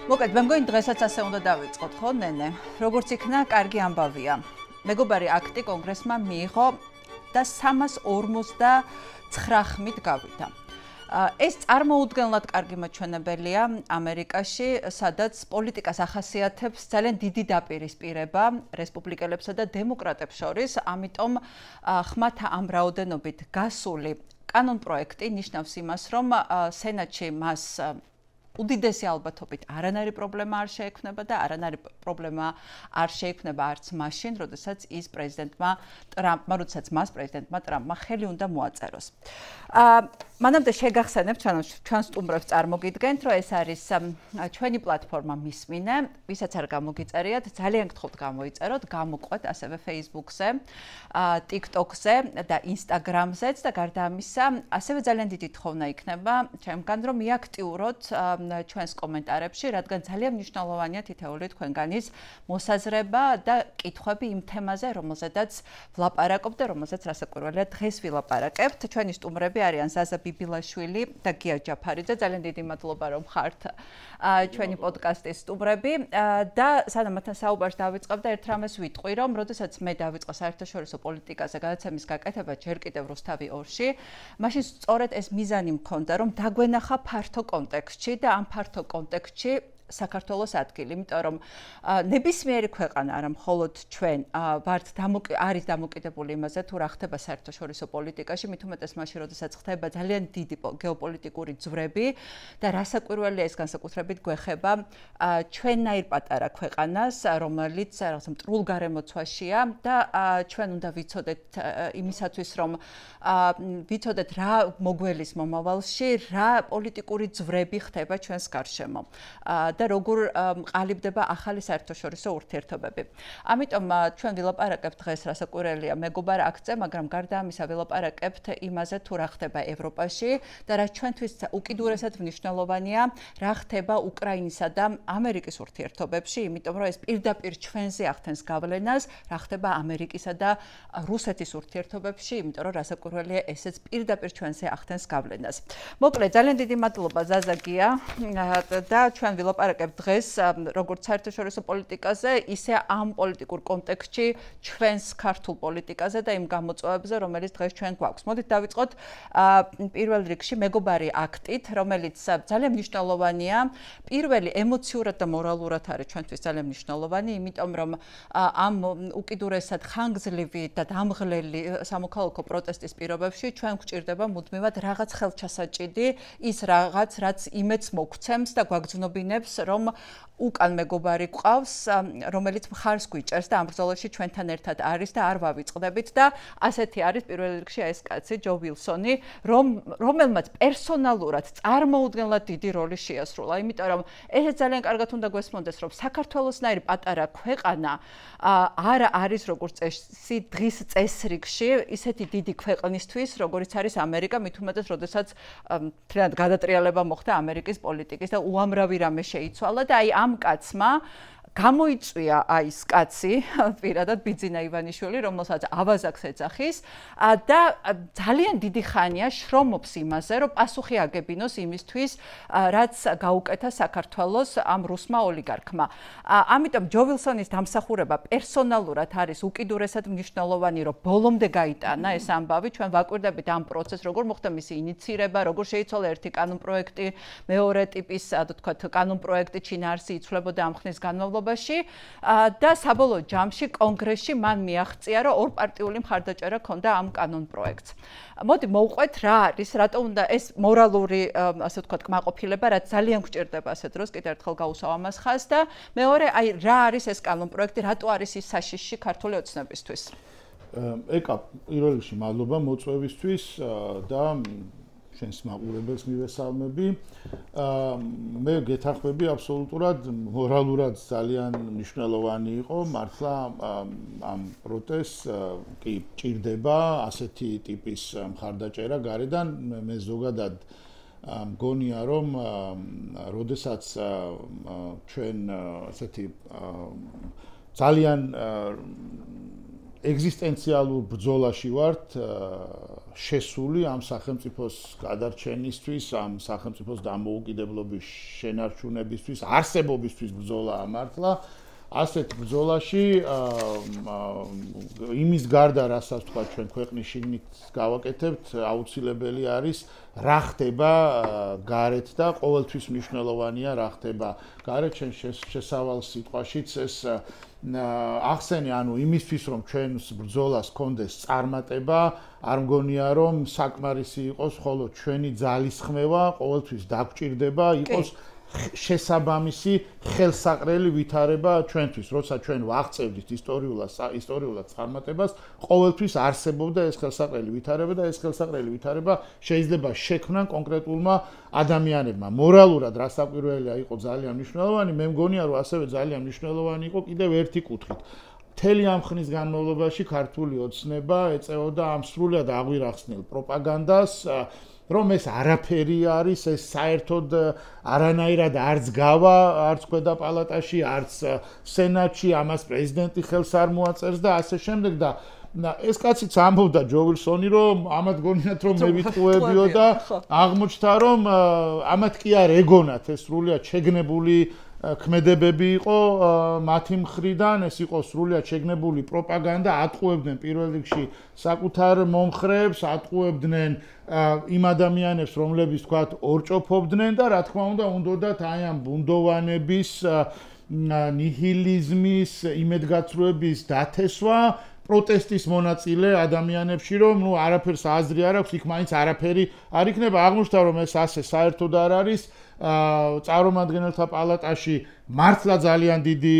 მოკლედ, მე მგონი დღესაც ასე უნდა დავიწყოთ, ხო, ნენე? როგორც იქნა, კარგი ამბავია. მეგობარი აქტი კონგრესმა მიიღო და 359 ხმით გავიდა. ეს წარმოუდგენლად კარგი მაჩვენებელია ამერიკაში, სადაც პოლიტიკას ახასიათებს ძალიან დიდი დაპირისპირება რესპუბლიკელებსა და დემოკრატებს შორის, ამიტომ ხმათა ამ რაოდენობით გასული კანონპროექტი ნიშნავს იმას, რომ სენატში მას უდიდესი ალბათობით არანაირი პრობლემა არ შეექმნება და არანაირი პრობლემა არ შეექმნება არც მაშინ, როდესაც როდესაც მას პრეზიდენტმა ტრამპმა ხელი უნდა მოაწეროს. მანამდე შეგახსენებთ, ჩვენ სტუმრებს წარმოგიდგენთ, რომ ეს არის ჩვენი პლატფორმა მისმინე, ვისაც არ გამოგიწერიათ, ძალიან გთხოვთ გამოიწეროთ, გამოყვეთ ასევე Facebook-ზე, TikTok-ზე და Instagram-ზეც და გარდა ამისა, ასევე ძალიან დიდი თხოვნა იქნება ჩემგან, რომ მიაქტიუროთ ჩვენს კომენტარებში, რადგან ძალიან მნიშვნელოვანია თითოეული თქვენგანის მოსაზრება და კითხვები იმ თემაზე, რომელზედაც ვლაპარაკობ და რომელზეც რასაკვირველია დღეს ვილაპარაკებთ. ჩვენი სტუმრები არიან ზაზა ბიბილაშვილი და გია ჯაფარიძე. ძალიან დიდი მადლობა, რომ ხართ ჩვენი პოდკასტის სტუმრები და სანამ მათთან საუბარს დავიწყებ და ერთ რამეს ვიტყვი, რომ როდესაც მე დავიწყო საერთაშორისო პოლიტიკაზე გადაცემის გაკეთება ჯერ კიდევ რუსთავი 2-ში, მაშინ სწორედ ეს მიზანი მქონდა, რომ დაგვენახა ფართო კონტექსტში და ამ ფართო კონტექსტში საქართველოს ადგილი, იმიტომ რომ ნებისმიერი ქვეყანა, არა მხოლოდ ჩვენ, არის დამოკიდებული იმაზე, თუ რა ხდება საერთაშორისო პოლიტიკაში, მით უმეტეს მაშინ, როდესაც ხდება ძალიან დიდი გეოპოლიტიკური ძვრები და რასაკვირველია ეს განსაკუთრებით გვეხება ჩვენნაირ პატარა ქვეყანას, რომელიც რაღაცა მტრულ გარემოცვაშია და ჩვენ უნდა ვიცოდეთ იმისათვის, რომ ვიცოდეთ რა მოგველის მომავალში, რა პოლიტიკური ძვრები ხდება ჩვენს გარშემო. და როგორ ყალიბდება ახალი საერთაშორისო ურთიერთობები. ამიტომ ჩვენ ვილაპარაკებთ დღეს რასაკვირველია მეგობარ აქტზე, მაგრამ გარდა ამისა ვილაპარაკებთ იმაზე, თუ რა ხდება ევროპაში და რაც ჩვენთვის უკიდურესად მნიშვნელოვანია, რა ხდება უკრაინისა და ამერიკის ურთიერთობებში, იმიტომ რომ ეს პირდაპირ ჩვენზე ახდენს გავლენას, რა ხდება ამერიკისა და რუსეთის ურთიერთობებში, იმიტომ რომ რასაკვირველია ესეც პირდაპირ ჩვენზე ახდენს გავლენას. მოკლედ, ძალიან დიდი მადლობა ზაზა გია და ჩვენ ვილაპარაკებთ დღეს როგორც საერთაშორისო პოლიტიკაზე, ისე ამ პოლიტიკურ კონტექსტში ჩვენს ქართულ პოლიტიკაზე და იმ გამოწვევებზე, რომელიც დღეს ჩვენ გვაქვს. მოდით დავიწყოთ პირველ რიგში მეგობარი აქტით, რომელიც ძალიან მნიშვნელოვანია. პირველი ემოციურად და მორალურად არის ჩვენთვის ძალიან მნიშვნელოვანი, იმიტომ რომ ამ უკიდურესად ხანგრძლივი და დამღლელი სამოქალაქო პროტესტის პირობებში ჩვენ გვჭირდება მუდმივად რაღაც ხელჩასაჭიდი, ის რაღაც, რაც იმედს მოგცემს და გვაგრძნობინებს, რომ უკან მეგობარი გვყავს, რომელიც მხარს გვიჭერს და ამ ბრძოლაში ჩვენთან ერთად არის და არ ვავიწყდებით და ასეთი არის პირველ რიგში ეს კაცი ჯო ვილსონი, რომელმაც პერსონალურად წარმოუდგენლად დიდი როლი შეასრულა, იმიტომ რომ ეს ძალიან კარგად უნდა გვესმოდეს, რომ საქართველოსნაირი პატარა ქვეყანა არ არის როგორც წესი დღის წესრიგში ისეთი დიდი ქვეყნისთვის, როგორიც არის ამერიკა, მით უმეტეს, როდესაც მთლიანად გადატრიალება მოხდა ამერიკის პოლიტიკის და უამრავი რამე შეიცვალა და აი ამ კაცმა გამოიწვია ის კაცი, პირადად ბიძინა ივანიშვილი, რომელსაც ავაზაკს ეძახის და ძალიან დიდი ხანია შრომობს იმაზე, რომ პასუხი აგებინოს იმისთვის, რაც გაუკეთა საქართველოს ამ რუსმა ოლიგარქმა. ამიტომ ჯო ვილსონის დამსახურება პერსონალურად არის უკიდურესად მნიშვნელოვანი, რომ ბოლომდე გაიტანა ეს ამბავი. ჩვენ ვაკვირდებით ამ პროცესს, როგორ მოხდა მისი ინიცირება, როგორ შეიცვალა ერთი კანონპროექტი, მეორე ტიპის, თქვათ, კანონპროექტი ჩინაარსი იცვლებოდა ამ ხნის განმავლობაში. და საბოლოო ჯამში კონგრესში მან მიაღწია, რომ ორპარტიული მხარდაჭერა ჰქონდა ამ კანონპროექტს. მოდი მოვყვეთ რა არის, რატო უნდა ეს მორალური, ასე ვთქვათ, კმაყოფილება, რაც ძალიან გვჭირდება ასე დროს, კიდევ ერთხელ გავუსვამ ამას ხაზს და მეორე, აი რა არის ეს კანონპროექტი, რატო არის ის საშიში ქართული ოცნებისთვის? ეკა, პირველ რიგში მადლობა მოწვევისთვის და ჩვენს მაყურებელს მივესალმები. მე გეთანხმები აბსოლუტურად მორალურად ძალიან მნიშვნელოვანი იყო მართლა ამ პროტესტს კი ჭირდება ასეთი ტიპის მხარდაჭერა გარედან. მე ზოგადად მგონია რომ როდესაც ჩვენ ასეთი ძალიან ეგზისტენციალურ ბრძოლაში ვართ შესული ამ სახელმწიფოს გადარჩენისთვის, ამ სახელმწიფოს დამოუკიდებლობის შენარჩუნებისთვის, არსებობისთვის ბრძოლა ამართლა. ასეთ ბრძოლაში იმის გარდა, რასაც თქვა ჩვენ ქვეყნის შიგნით გავაკეთებთ, აუცილებელი არის რა ხდება გარეთ და ყოველთვის მნიშვნელოვანია რა ხდება გარეთ. ჩვენ შესავალ სიტყვაშიც ეს ახსენე, ანუ იმისთვის რომ ჩვენს ბრძოლას კონდეს წარმატება, არ მგონია რომ საკმარისი იყოს ხოლო ჩვენი ძალისხმევა ყოველთვის დაგჭირდება, იყოს შესაბამისი ხელსაყრელი ვითარება ჩვენთვის, როცა ჩვენ ვაღწევდით ისტორიულად წარმატებას, ყოველთვის არსებობდა ეს ხელსაყრელი ვითარება და ეს ხელსაყრელი ვითარება შეიძლება შექმნან კონკრეტულმა ადამიანებმა. მორალურად რასაკვირველია იყო ძალიან მნიშვნელოვანი, მე მგონია რომ ასევე ძალიან მნიშვნელოვანი იყო კიდევ ერთი კუთხით. მთელი ამ ხნის განმავლობაში ქართული ოცნება ეწეოდა ამ სრულად აღვირახსნილ პროპაგანდას, რომ ეს არაფერი არის, ეს საერთოდ არანაირად არც გავა, არც ქვედა პალატაში, არც სენატში, ამას პრეზიდენტი ხელს არ მოაწერს და ასე შემდეგ და ეს კაციც ამბობდა ჯო ვილსონი, რომ ამათ გონიათ რომ მე ვიტყუებიო და აღმოჩნდა რომ ამათ კი არ ეგონათ, ეს სრულიად შეგნებული ქმედებები იყო მათი მხრიდან, ეს იყო სრულიად შეგნებული პროპაგანდა, ატყუებდნენ პირველ რიგში საკუთარ მომხრეებს, ატყუებდნენ იმ ადამიანებს, რომლებიც თქვათ ორჭოფობდნენ და რა თქმა უნდა, უნდათ აი ამ ბუნდოვანების, ნიჰილიზმის, იმედგაცრუების დათესვა, პროტესტის მონაწილე ადამიანებში, რომ ნუ არაფერს აზრი არ აქვს, იქ მაინც არაფერი არ იქნება. აღმოჩნდა რომ ეს ასე საერთოდ არ არის. წარმომადგენელთა პალატაში მართლა ძალიან დიდი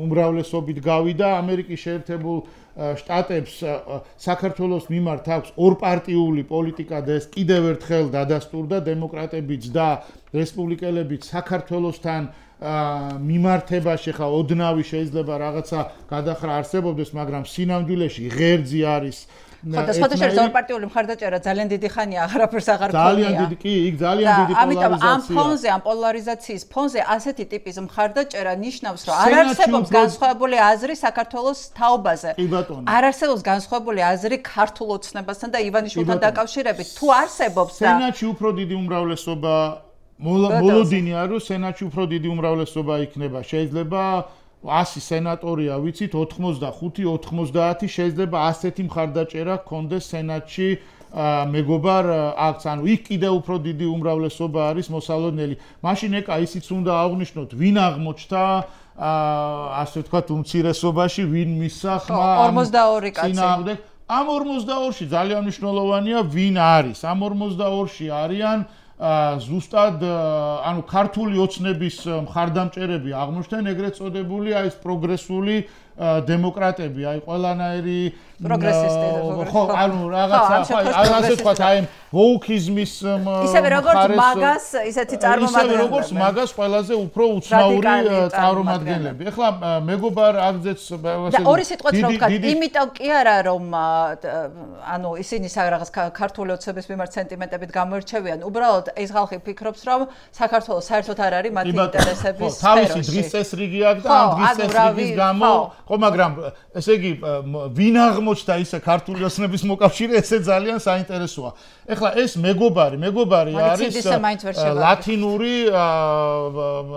უმრავლესობით გავიდა ამერიკის შეერთებულ შტატებს საქართველოს მიმართ აქვს ორპარტიული პოლიტიკა და ეს კიდევ ერთხელ დადასტურდა დემოკრატებიც და რესპუბლიკელებიც საქართველოსთან მიმართებაში ხა ოდნავი შეიძლება რაღაცა გადახრა არსებობდეს, მაგრამ სინამდვილეში ღერძი არის ხოდა სხვადასხვა ორპარტიული მხარდაჭერა ძალიან დიდი ხანია აღარაფერს აღარ ქონია. ძალიან დიდი კი, იქ ძალიან დიდი პოლარიზაცია. ამიტომ ამ ფონზე, ამ პოლარიზაციის ფონზე ასეთი ტიპის მხარდაჭერა ნიშნავს, რომ არ არსებობს განსხვავებული აზრი საქართველოს თაობაზე. არ არსებობს განსხვავებული აზრი ქართულ ოცნებასთან და ივანიშვილთან დაკავშირებით. თუ არსებობს და სენატში უფრო დიდი უმრავლესობა მოლოდინია, რომ სენატში უფრო დიდი უმრავლესობა იქნება. შეიძლება 100 სენატორია ვიცით 85-90 შეიძლება ასეთი მხარდაჭერა გქონდეს სენატში მეგობარ აქც, ანუ იქ კიდევ უფრო დიდი უმრავლესობა არის მოსალოდნელი. მაშინ ეკა ისიც უნდა აღვნიშნოთ, ვინ აღმოჩნდა ასე ვთქვათ უმცირესობაში, ვინ მისცა ხმა 42 კაცი. ამ 42-ში ძალიან მნიშვნელოვანია ვინ არის. ამ 42-ში არიან ზუსტად ანუ ქართული ოცნების მხარდამჭერები აღმოჩნდნენ, ეგრეთ წოდებული აი ეს პროგრესული დემოკრატები, აი ყველანაირი პროგრესისტები, ხო, ანუ რაღაცა ასე თქვა აი ვოუქიზმის ისევე როგორც მაგას, ისეთი წარმომადგენლები. ისევე როგორც მაგას ყველაზე უფრო უცნაური წარმომადგენლები. ეხლა მეგობარ აგზეც და ორი სიტყვით რომ ვთქვა, იმიტომ კი არა რომ ანუ ისინი რაღაც ქართული ოცნების მიმართ სენტიმენტებით გამოირჩევიან, უბრალოდ ეს ხალხი ფიქრობს, რომ საქართველოს საერთოდ არ არის მათი ინტერესების სფეროში. თავისი დღის წესრიგი აქვს და ამ დღის წესრიგის გამო ხო, მაგრამ ესე იგი ვინ აღმოჩნდა ისე ქართული ოცნების მოკავშირე, ესე ძალიან საინტერესოა. ეხლა ეს მეგობარი არის ლათინური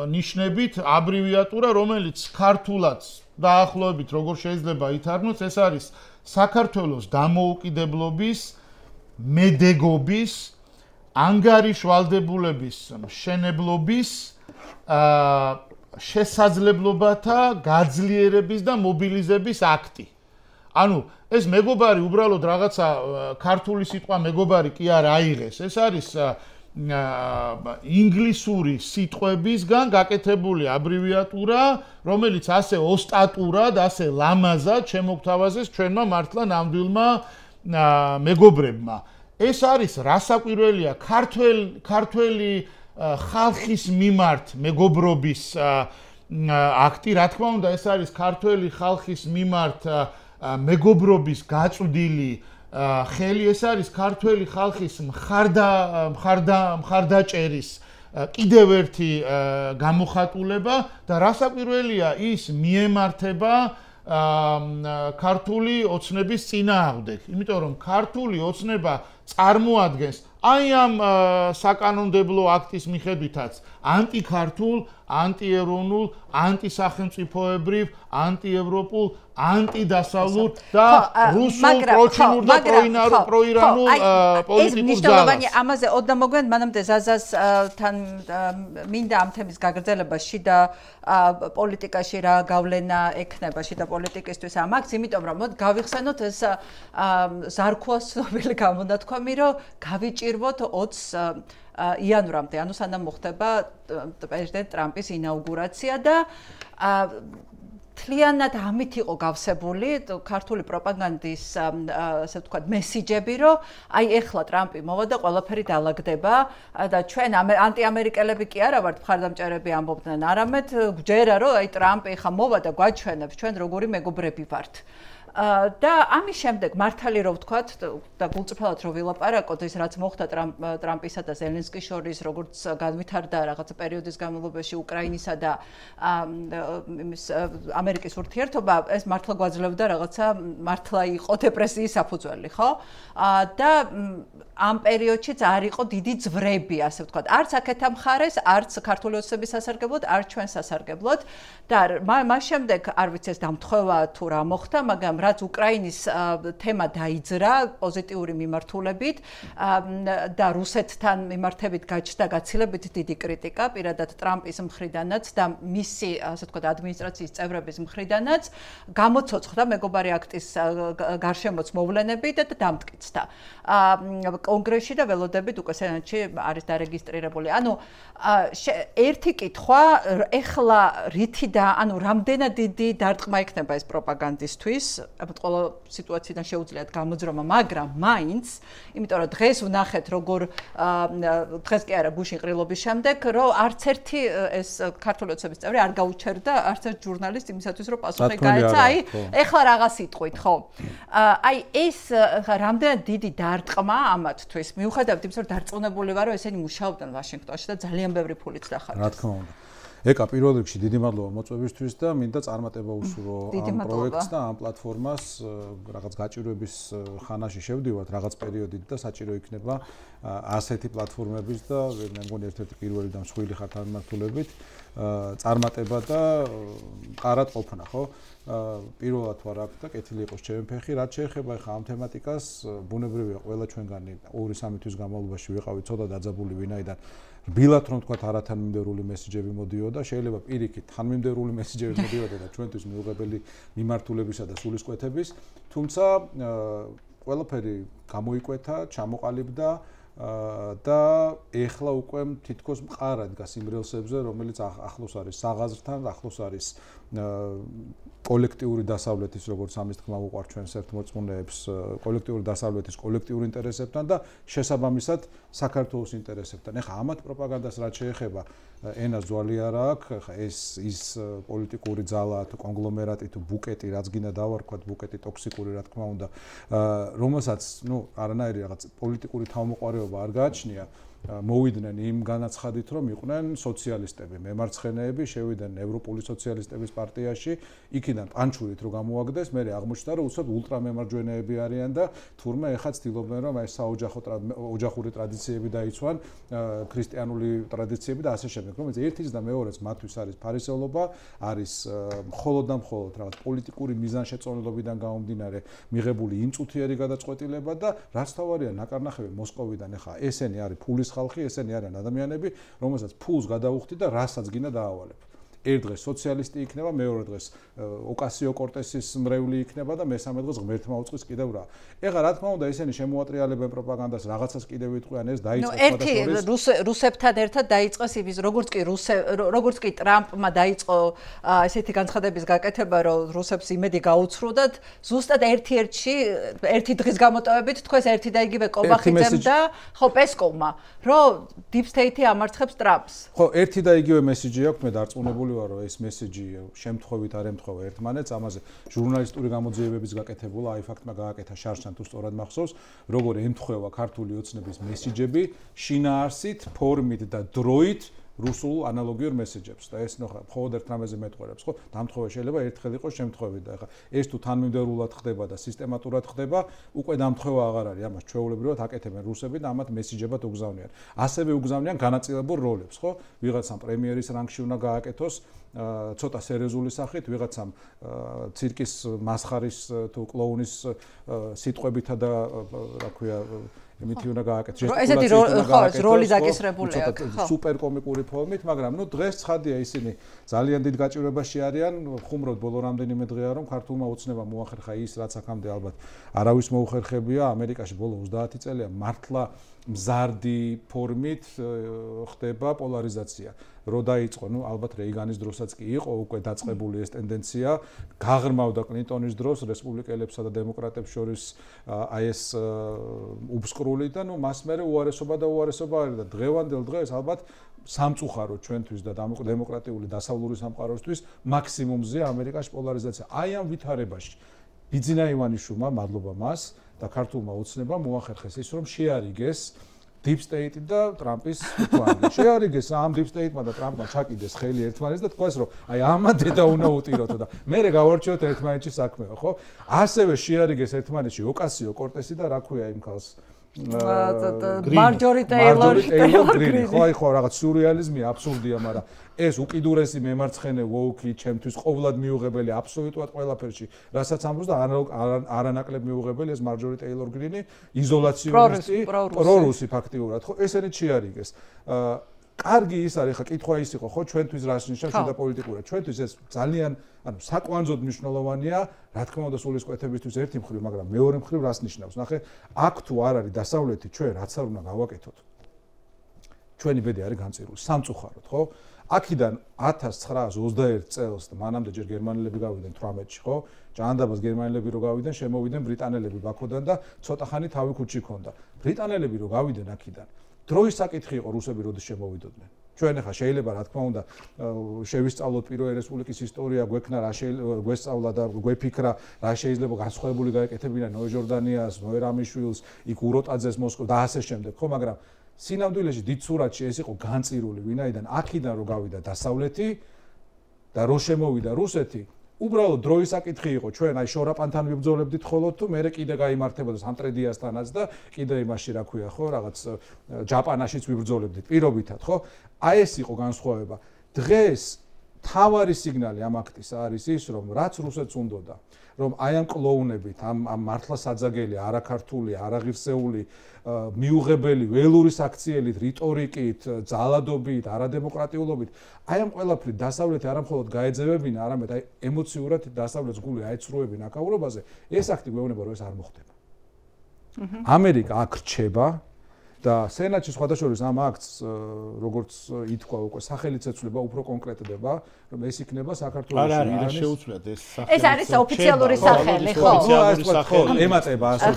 ნიშნებით აბრევიატურა, რომელიც ქართულად დაახლოებით როგორ შეიძლება ითარგმნოს, ეს არის საქართველოს დამოუკიდებლობის, მედეგობის, ანგარიშვალდებულების მშენებლობის შესაძლებლობათა გაძლიერების და მობილიზების აქტი. ანუ ეს მეგობარი უბრალოდ რაღაცა ქართული სიტყვა მეგობარი კი არ აიღეს. ეს არის ინგლისური სიტყვებისგან გაკეთებული აბრევიატურა, რომელიც ასე ოსტატურად, ასე ლამაზად შემოგთავაზეს ჩვენმა მართლა ნამდვილმა მეგობრებმა. ეს არის რასაკვირველია ქართველი ხალხის მიმართ მეგობრობის აქტი, რა თქმა უნდა, ეს არის ქართველი ხალხის მიმართ მეგობრობის გაწვდილი ხელი, ეს არის ქართველი ხალხის მხარდაჭერის კიდევ ერთი გამოხატულება და რასაკვირველია ის მიემართება ქართული ოცნების წინააღმდეგ, იმიტომ რომ ქართული ოცნება წარმოადგენს აი ამ საკანონმდებლო აქტის მიხედვითაც ანტიქართულ, ანტიეროვნულ, ანტისახელმწიფოებრივ, ანტიევროპულ, ანტიდასავლურ და რუსულ პროჩინურ და პროირანულ პოლიტიკურ ძალას. ამაზე ოდნა მოგვიანთ მანამდე ზაზასთან მინდა ამ თემის გაგრძელებაში და პოლიტიკაში რა გავლენა ექნება შიდა პოლიტიკისთვის ამ აქტს, იმიტომ რომ მოდ გავიხსენოთ ეს ზარქუას ცნობილი გამონათქვამი, რომ გავიჭირვოთ 20 იანვრამდე, ანუ სანამ მოხდება პრეზიდენტ ტრამპის ინაუგურაცია და თლიანად ამით იყო გავსებული ქართული პროპაგანდის ასე ვთქვათ მესიჯები, რომ აი ეხლა ტრამპი მოვა და ყველაფერი დაალაგდება და ჩვენ ანტიამერიკელები კი არა ვართ მხარდამჭერები ამბობდნენ, არამედ გვჯერა რომ აი ტრამპი ხა მოვა და გვაჩვენებს ჩვენ როგორი მეგობრები ვართ. და ამის შემდეგ მართალი რო ვთქვათ და გულწრფელად რო ვილაპარაკოთ ის რაც მოხდა ტრამპისა და ზელენსკის შორის, როგორც განვითარდა რაღაცა პერიოდის განმავლობაში უკრაინისა და ამერიკის ურთიერთობა, ეს მართლა გვაძლევდა რაღაცა მართლა იყო დეპრესიის საფუძველი, ხო? და ამ პერიოდშიც არ იყო დიდი ძვრები, ასე ვთქვათ, არც აქეთა მხარეს, არც ქართული ოცნების სასარგებლოდ, არც ჩვენ სასარგებლოდ და მას შემდეგ არ ვიცი ეს დამთხოვა თუ რა მოხდა, მაგრამ რაც უკრაინის თემა დაიძრა პოზიტიური მიმართულებით და რუსეთთან მიმართებით გაჩნდა გაცილებით დიდი კრიტიკა პირადად ტრამპის მხრიდანაც და მისი ასე ვთქვათ ადმინისტრაციის წევრების მხრიდანაც გამოცოცხლდა მეგობარი აქტის გარშემოც მოვლენებით და დამტკიცდა კონგრესში და ველოდებით უკვე სენატში არის დარეგისტრირებული. ანუ ერთი კითხვა ეხლა რითი და ანუ რამდენად დიდი დარტყმა იქნება ეს პროპაგანდისტვის ყველა სიტუაციიდან შეუძლიათ გამოძრომა, მაგრამ მაინც, იმიტომ რომ დღეს ვნახეთ როგორ დღეს კი არა გუშინ ყრილობის შემდეგ, რომ არც ერთი ეს ქართული ოცნების წევრი არ გაუჩერდა არც ერთ ჟურნალისტს იმისათვის, რომ პასუხი გაეცა, აი, ეხლა რაღაც იტყვით, ხო? აი, ეს რამდენად დიდი დარტყმა ამათთვის, მიუხედავად იმისა, რომ დარწმუნებული ვარ, რომ ესენი მუშაობდნენ ვაშინგტონში და ძალიან ბევრი ფულით დახარჯეს. რა თქმა უნდა. ეკა პირველ რიგში დიდი მადლობა მოწვევისთვის და მინდა წარმატება უსურვო ამ პროექტს და ამ პლატფორმას რაღაც გაჭირვების ხანაში შევდივართ რაღაც პერიოდით და საჭირო იქნება ასეთი პლატფორმების და მე მგონი ერთ-ერთი პირველი და მსხვილი ხართ ამ მიმართულებით წარმატება და ყარად ყოფნა, ხო? პირველად ვარ აქ და კეთილი იყოს ჩემი ფეხი, რაც შეეხება ხა ამ თემატიკას, ბუნებრივია ყველა ჩვენგანი 2-3 თვის განმავლობაში ვიყავით ცოტა დაძაბული ვინაიდან რბილად რომ თქვა არათანმიმდევრული მესიჯები მოდიოდა, შეიძლება პირიქით თანმიმდევრული მესიჯები მოდიოდა და ჩვენთვის მიუღებელი მიმართულებისა და სულისკვეთების, თუმცა ყველაფერი გამოიკვეთა, ჩამოყალიბდა და ეხლა უკვე თითქოს მყარად დგას იმ რელსებზე, რომელიც ახლოს არის საღაზრთან, ახლოს არის კოლექტიური დასავლეთის, როგორც ამის თქმა უყვართ ჩვენს ერთმოწმუნეებს, კოლექტიური დასავლეთის კოლექტიურ ინტერესებთან და შესაბამისად საქართველოს ინტერესებთან. ეხლა ამათ პროპაგანდას რაც შეეხება, ენას ძვალი არა აქვს, ეხლა ის პოლიტიკური ძალა თუ კონგლომერატი თუ ბუკეტი, რაც გინდა დავარქვათ, ბუკეტი ტოქსიკური, რა თქმა უნდა, რომელსაც, არანაირი რაღაც პოლიტიკური თავმოყარეობა არ გააჩნია, მოვიდნენ იმ განაცხადით, რომ იყვნენ სოციალისტები, მემარცხენეები, შევიდნენ ევროპული სოციალისტების პარტიაში, იქიდან პანჩურით რო გამოაგდეს, მე აღმოჩნდა, რომ უცებ ულტრამემარჯვენეები არიან და თურმე ეხლა ცდილობენ, რომ აი საოჯახური ტრადიციები დაიცვან, ქრისტიანული ტრადიციები და ასე შემდეგ. რომელიც ერთიც და მეორეც მათთვის არის ფარისევლობა, არის მხოლოდ და მხოლოდ რაღაც პოლიტიკური მიზანშეწონილობიდან გამომდინარე მიღებული იმწუთიერი გადაწყვეტილება და რაც თავარია ნაკარნახები მოსკოვიდან ეხლა ესენი არის ფულის ხალხი, ესენი არიან ადამიანები, რომელსაც ფულს გადაუხდი და რასაც გინდა დაავალებ. ერთ დღეს სოციალისტი იქნება, მეორე დღეს ოკასიო კორტესის მრევლი იქნება და მესამე დღეს ღმერთმა უწყის კიდევ რა. ეხლა რა თქმა უნდა ესენი შემოატრიალებენ პროპაგანდას, რაღაცას კიდევ იტყვიან, ეს დაიწყეს ერთი რუსებთან ერთად დაიწყეს იმის, როგორც კი ტრამპმა დაიწყო ესეთი განცხადების გაკეთება, რომ რუსებს იმედი გაუცრუდათ, ზუსტად ერთი დღის გამოტოვებით თქვენს ერთი და იგივე კობახიძემ და ხო პესკოვმა, რომ deep state-ი ამარცხებს ტრამპს. ხო, ერთი და იგივე მესიჯი აქვს, მე დარწმუნებული ვარ, რომ ეს მესიჯი შემთხვევით არ ემთხვევა ერთმანეთს, ამაზე ჟურნალისტური გამოძიებებიც გაკეთებულა, აი ფაქტმა გააკეთა შარშან თუ სწორად მახსოვს, როგორ ემთხვევა ქართული ოცნების მესიჯები შინაარსით, ფორმით და დროით რუსულ ანალოგიურ მესეჯებს და ეს ნახა მხოლოდ ერთ რამეზე მეტყველებს, ხო? დამთხოვა შეიძლება ერთხელ იყოს შემთხვევით და ეხლა ეს თუ თანმიმდევრულად ხდება და სისტემატურად ხდება, უკვე დამთხოვა აღარ არის, ამას ჩვეულებრივად აკეთებენ რუსები და ამათ მესიჯებად უგზავნიან. ასევე უგზავნიან განაწილებულ როლებს, ხო? ვიღაცამ პრემიერის რანგში უნდა გააკეთოს ცოტა სერიოზული სახით, ვიღაცამ ცირკის მასხარის თუ კლოუნის სიტყვებითა და რა ქვია იმითი უნდა გააკეთოს. ესეთი როლი დაკისრებული აქვს, ხო. სუპერ კომიკური ფორმით, მაგრამ ნუ დღეს ცხადია ისინი ძალიან დიდ გაჭირვებაში არიან, ხუმრობ ბოლო რამდენიმე დღეა რომ ქართულმა ოცნება მოახერხა ის რაც აქამდე ალბათ არავის მოუხერხებია ამერიკაში ბოლო 30 წელია მართლა მზარდი ფორმით ხდება პოლარიზაცია. რო დაიწყო, ნუ ალბათ რეიგანის დროსაც კი იყო უკვე დაწყებული ეს ტენდენცია, გაღრმავდა კლინტონის დროს რესპუბლიკელებსა და დემოკრატებს შორის აი ეს უბსკრული და ნუ მას მერე უარესობა არის და დღევანდელ დღეს ალბათ სამწუხაროდ ჩვენთვის და დემოკრატიული დასავლური სამყაროსთვის მაქსიმუმზეა ამერიკაში პოლარიზაცია. აი ამ ვითარებაში ბიძინა ივანიშვილმა, მადლობა მას და ქართულმა ოცნებამ მოახერხეს ის რომ შეარიგეს Deep State და ტრამპის პლანი. შეარიგეს ამ Deep State-მა და ტრამპმა ჩაკიდეს ხელი ერთმანეთს და თქვას რომ აი ამან დედა უნდა უტიროთო და მე გავარჩიოთ ერთმანეთში საქმეო, ხო? ასევე შეარიგეს ერთმანეთში ოკასიო კორტესი და რა ქვია იმ ქალს მარჯორი ტეილორ გრინი. ხო, აი ხო რაღაც სიურეალიზმია, აბსურდია, მაგრამ ეს უკიდურესი მემარცხენე ვოუკი ჩემთვის ყოვლად მიუღებელი აბსოლუტურად ყველაფერში, რასაც ამბობს და არანაკლებ მიუღებელი ეს მარჯორი ტეილორ გრინი, იზოლაციონისტი, პრორუსი ფაქტიურად, ხო, ესენი შეარიგეს. კარგი ის არის, ხა კითხვა ის იყო, ხო, ჩვენთვის რას ნიშნავს შიდა პოლიტიკურად. ჩვენთვის ეს ძალიან, ანუ საკვანძოდ მნიშვნელოვანია, რა თქმა უნდა, სულისკვეთებისთვის ერთი მხრივ, მაგრამ მეორე მხრივ რას ნიშნავს? ნახე, აქ თუ არ არის დასავლეთი, ჩვენ რაც არ უნდა გავაკეთოთ. ჩვენი ბედი არის განწირული, სამწუხაროდ, ხო? აქედან 1921 წელს და მანამდე ჯერ გერმანელები გავიდნენ 18-ში, ხო? ჭანდაბას გერმანელები რო გავიდნენ, შემოვიდნენ ბრიტანელები ბაქოდან და ცოტა ხანი თავი ქუჩში ქონდა. ბრიტანელები რო გავიდნენ აქედან, დროის საკითხი იყო რუსები როდის შემოვიდოდნენ. ჩვენ ახლა შეიძლება რა თქმა უნდა შევისწავლოთ პირველი რესპუბლიკის ისტორია, გვექნა რა გვესწავლა და გვეფიქრა რა შეიძლება განსხვავებული გაეკეთებინა ნოე ჟორდანიას, ნოე რამიშვილს, იქ უროტაძეს მოსკოვს და ასე შემდეგ, ხო, მაგრამ სინამდვილეში დიდ სურათში ეს იყო განწირული, ვინაიდან აქედან რო გავიდა დასავლეთი და რო შემოვიდა რუსეთი, უბრალოდ დროის საკითხი იყო, ჩვენ აი შორაპანთან ვიბრძოლებდით ხოლოდ თუ მე კიდე გაიმართებოდა სამტრედიასთანაც და კიდე იმაში რა ქვია, ხო, რაღაც ჯაპანაშიც ვიბრძოლებდით პირობითად, ხო? აი ეს იყო განსხვავება. დღეს თავარი სიგნალი ამ აქტის არის ის, რომ რაც რუსეთს უნდოდა, რომ აი ამ კლოუნებით, ამ მართლა საძაგელი, არაქართული, არაღირსეული, მიუღებელი, ველური საქციელით, რიტორიკით, ძალადობით, არადემოკრატიულობით, აი ამ ყველაფრით დასავლეთი არა მხოლოდ გაეძევებინა, არამედ აი ემოციურად დასავლეთს გული აეცრუებინა აკავრობაზე, ეს აქტი გვეუბნება, რომ ეს არ მოხდება. ამერიკა აქ რჩება და სენატში სხვადასხვა ამ აქტს როგორც ითქვა უკვე სახელით ეცვლება უფრო კონკრეტდება რომ ეს იქნება საქართველოს ირანის შეუცვლად ეს სახელი ეს არის ოფიციალური სახელი ხო ემატება ასე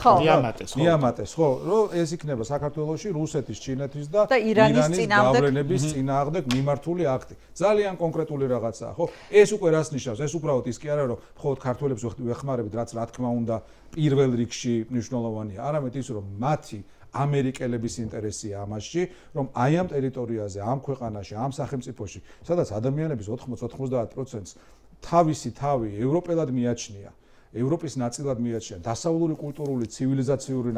დიამატეს ხო რომ ეს იქნება საქართველოში რუსეთის ჩინეთის და ირანის გავლენების წინააღმდეგ მიმართული აქტი ძალიან კონკრეტული რაღაცაა ხო ეს უკვე რას ნიშნავს ეს უბრალოდ ის კი არა რომ მხოლოდ ქართველებს ვეხმარებით რაც რა თქმა უნდა პირველ რიგში მნიშვნელოვანია არამედ ის რომ მათი ამერიკელების ინტერესია ამაში, რომ აი ამ ტერიტორიაზე, ამ ქვეყანაში, ამ სახელმწიფოში, სადაც ადამიანების 80-90%-ს თავისი თავი ევროპელად მიაჩნია, ევროპის ნაწილად მიაჩნია, დასავლური კულტურული, ცივილიზაციური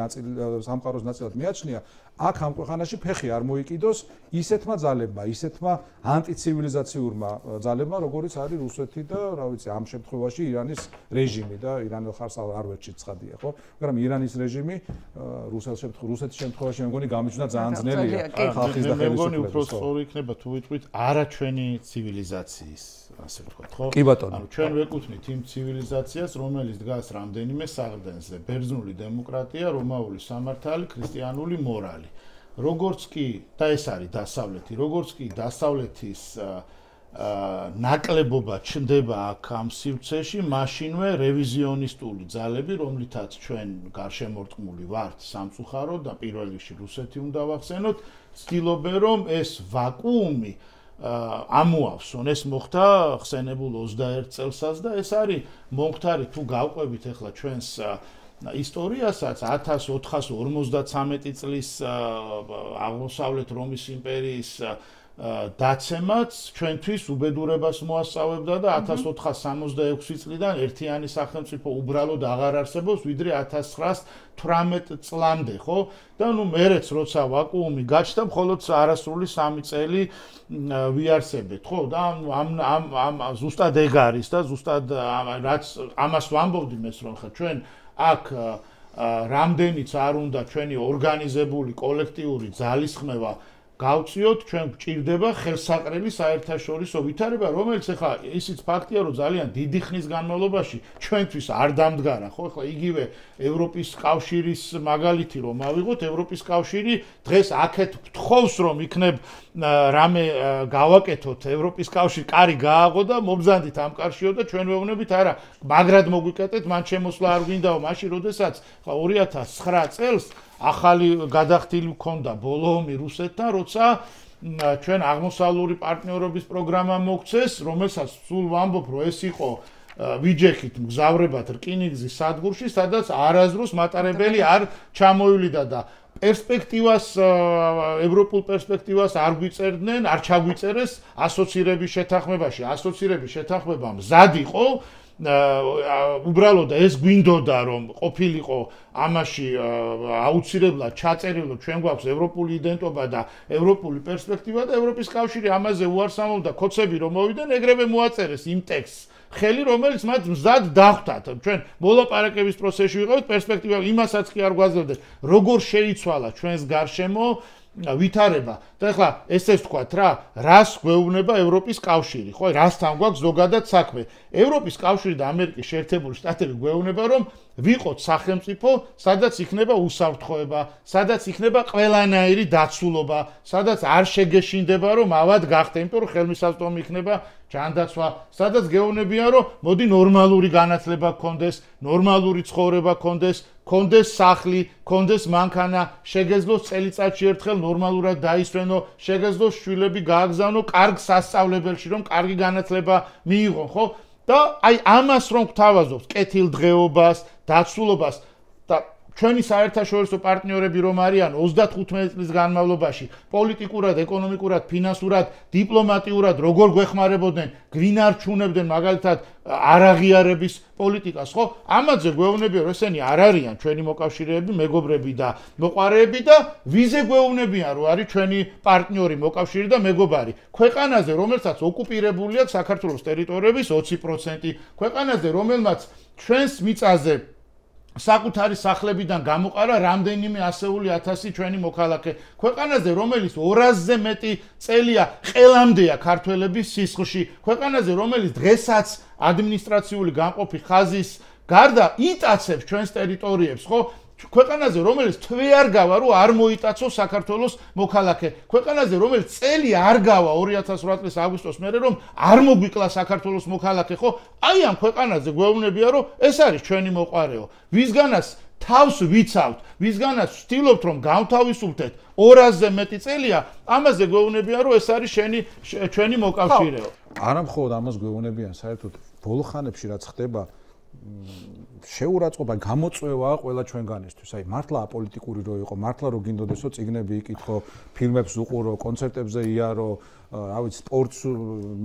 სამყაროს ნაწილად მიაჩნია, აქ ამ ქვეყანაში ფეხი არ მოიკიდოს ისეთმა ძალებმა, ისეთმა ანტიცივილიზაციურმა ძალებმა, როგორიც არის რუსეთი და, რა ვიცი, ამ შემთხვევაში ირანის რეჟიმი და ირანელ ხარს არ ვერჩით ცხადია, ხო? მაგრამ ირანის რეჟიმი რუსეთის შემთხვევაში მე მგონი გამიჩნდა ძალიან ძნელია ხალხის და ხელისუფლების. მე მგონი უფრო სწორი იქნება თუ ვიტყვით არა ჩვენი ცივილიზაციის, ასე ვთქვათ, ხო? კი ბატონო. ანუ ჩვენ ვეკუთვნით იმ ცივილიზაციას, რომელიც დგას რამდენიმე საღდენზე, ბერძნული დემოკრატია, რომაული სამართალი, ქრისტიანული მორალი. როგორც კი და ეს არის დასავლეთი, როგორც კი დასავლეთის ნაკლებობა ჩნდება აქ ამ სივრცეში, მაშინვე რევიზიონისტული ძალები, რომლითაც ჩვენ გარშემორტყმული ვართ სამწუხაროდ და პირველ რიგში რუსეთი უნდა ვახსენოთ, ცდილობენ რომ ეს ვაკუუმი ამოავსონ. ეს მოხდა ხსენებულ 21 წელსაც და ეს არის მომხდარი თუ გავყვებით ახლა ჩვენს ისტორიასაც 1453 წლის აღმოსავლეთ რომის იმპერიის დაცემაც ჩვენთვის უბედურებას მოასწავებდა და 1466 წლიდან ერთიანი სახელმწიფო უბრალოდ აღარ არსებობს, ვიდრე 1918 წლამდე, ხო? და ნუ მერეც როცა ვაკუუმი გაჩნდა, მხოლოდ არასრული 3 წელი ვიარსებეთ, ხო? და ამ ზუსტად ეგ არის და ზუსტად რაც ამას ვამბობდი მეს რომ ხა ჩვენ აქ რამდენიც არ უნდა ჩვენი ორგანიზებული კოლექტიური ძალისხმევა გავწიოთ, ჩვენ გვჭირდება ხელსაყრელი საერთაშორისო ვითარება, რომელიც ახლა ისიც ფაქტია, რომ ძალიან დიდი ხნის განმავლობაში ჩვენთვის არ დამდგარა, ხო? ახლა იგივე ევროპის კავშირის მაგალითი რომ ავიღოთ, ევროპის კავშირი დღეს აქეთ გთხოვს, რომ იქნებ რამე გავაკეთოთ, ევროპის კავშირი კარი გააღო და მობზანდით ამ კარშიო და ჩვენ ვეუბნებით, არა, მაგრად მოგვიკეტეთ, მან შემოსვლა არ გვინდაო, მაშინ როდესაც 2009 წელს ახალი გადახდილი მქონდა ბოლო ომი რუსეთთან, როცა ჩვენ აღმოსავლური პარტნიორობის პროგრამა მოგცეს, რომელსაც სულ ვამბობ, რომ ეს იყო ვიჯექით მგზავრებად რკინიგზის სადგურში, სადაც არასდროს მატარებელი არ ჩამოივლიდა და პერსპექტივას, ევროპულ პერსპექტივას არ გვიწერდნენ, არ ჩაგვიწერეს ასოცირების შეთანხმებაში. ასოცირების შეთანხმება მზად იყო, უბრალოდ ეს გვინდოდა რომ ყოფილიყო ამაში აუცილებლად ჩაწერილო ჩვენ გვაქვს ევროპული იდენტობა და ევროპული პერსპექტივა და ევროპის კავშირი ამაზე უარს ამბობდა ქოცები რომ მოვიდნენ ეგრევე მოაწერეს იმ ტექსტს ხელი რომელიც მათ მზად დახვდათ ჩვენ მოლაპარაკების პროცესში ვიყავით პერსპექტივა იმასაც კი არ გვაძლევდეთ როგორ შეიცვალა ჩვენს გარშემო ვითარება და ახლა ესეც ვთქვათ რა რას გვეუბნება ევროპის კავშირი ხო რასთან გვაქვს ზოგადად საქმე ევროპის კავშირი და ამერიკის შეერთებული შტატები გვეუბნება რომ ვიყოთ სახელმწიფო სადაც იქნება უსაფრთხოება სადაც იქნება ყველანაირი დაცულობა სადაც არ შეგეშინდება რომ ავად გახდე იმიტომ რომ ხელმისაწვდომი იქნება ჯანდაცვა სადაც გეუბნებიან რომ მოდი ნორმალური განათლება გქონდეს ნორმალური ცხოვრება გქონდეს სახლი, გქონდეს მანქანა, შეგეძლოს წელიწადში ერთხელ ნორმალურად დაისვენო, შეგეძლოს შვილები გააგზავნო კარგ სასწავლებელში, რომ კარგი განათლება მიიღონ, ხო? და აი ამას რომ გვთავაზობთ, კეთილდღეობას, დაცულობას და ჩვენი საერთაშორისო პარტნიორები რომ არიან 35 წლის განმავლობაში პოლიტიკურად, ეკონომიკურად, ფინანსურად, დიპლომატიურად როგორ გვეხმარებოდნენ, გვინარჩუნებდნენ მაგალითად არაღიარების პოლიტიკას, ხო? ამაზე გვეუბნებიან, რომ ესენი არ არიან ჩვენი მოკავშირეები, მეგობრები და მოყვარეები და ვიზე გვეუბნებიან, რომ არის ჩვენი პარტნიორი, მოკავშირე და მეგობარი. ქვეყანაზე, რომელსაც ოკუპირებული აქვს საქართველოს ტერიტორიების 20%, ქვეყანაზე, რომელმაც ჩვენს მიწაზე საკუთარი სახლებიდან გამოყარა რამდენიმე ასეული ათასი ჩვენი მოქალაქე ქვეყანაზე რომელიც 200-ზე მეტი წელია ყელამდეა ქართველების სისხლში ქვეყანაზე რომელიც დღესაც ადმინისტრაციული განყოფი ხაზის გარდა იტაცებს ჩვენს ტერიტორიებს ხო ქვეყანაზე რომელიც თვე არ გავა რომ არ მოიტაცოს საქართველოს მოქალაქე ქვეყანაზე რომელიც წელი არ გავა 2008 წლის აგვისტოს მერე რომ არ მოგვიკლა საქართველოს მოქალაქე ხო აი ამ ქვეყანაზე გვეუბნებიან რომ ეს არის ჩვენი მოყვარეო ვისგანაც თავს ვიცავთ ვისგანაც ვცდილობთ რომ გავთავისუფლდეთ 200-ზე მეტი წელია ამაზე გვეუბნებიან რომ ეს არის ჩვენი მოკავშირეო არა მხოლოდ ამას გვეუბნებიან საერთოდ ბოლო ხანებში რაც ხდება შეურაცხყოფა გამოწვევა ყველა ჩვენგანისთვის. აი მართლა აპოლიტიკური რო იყო, მართლა რო გინდოდესო წიგნები იკითხო, ფილმებს უყურო, კონცერტებზე იარო, რა ვიცი, სპორტს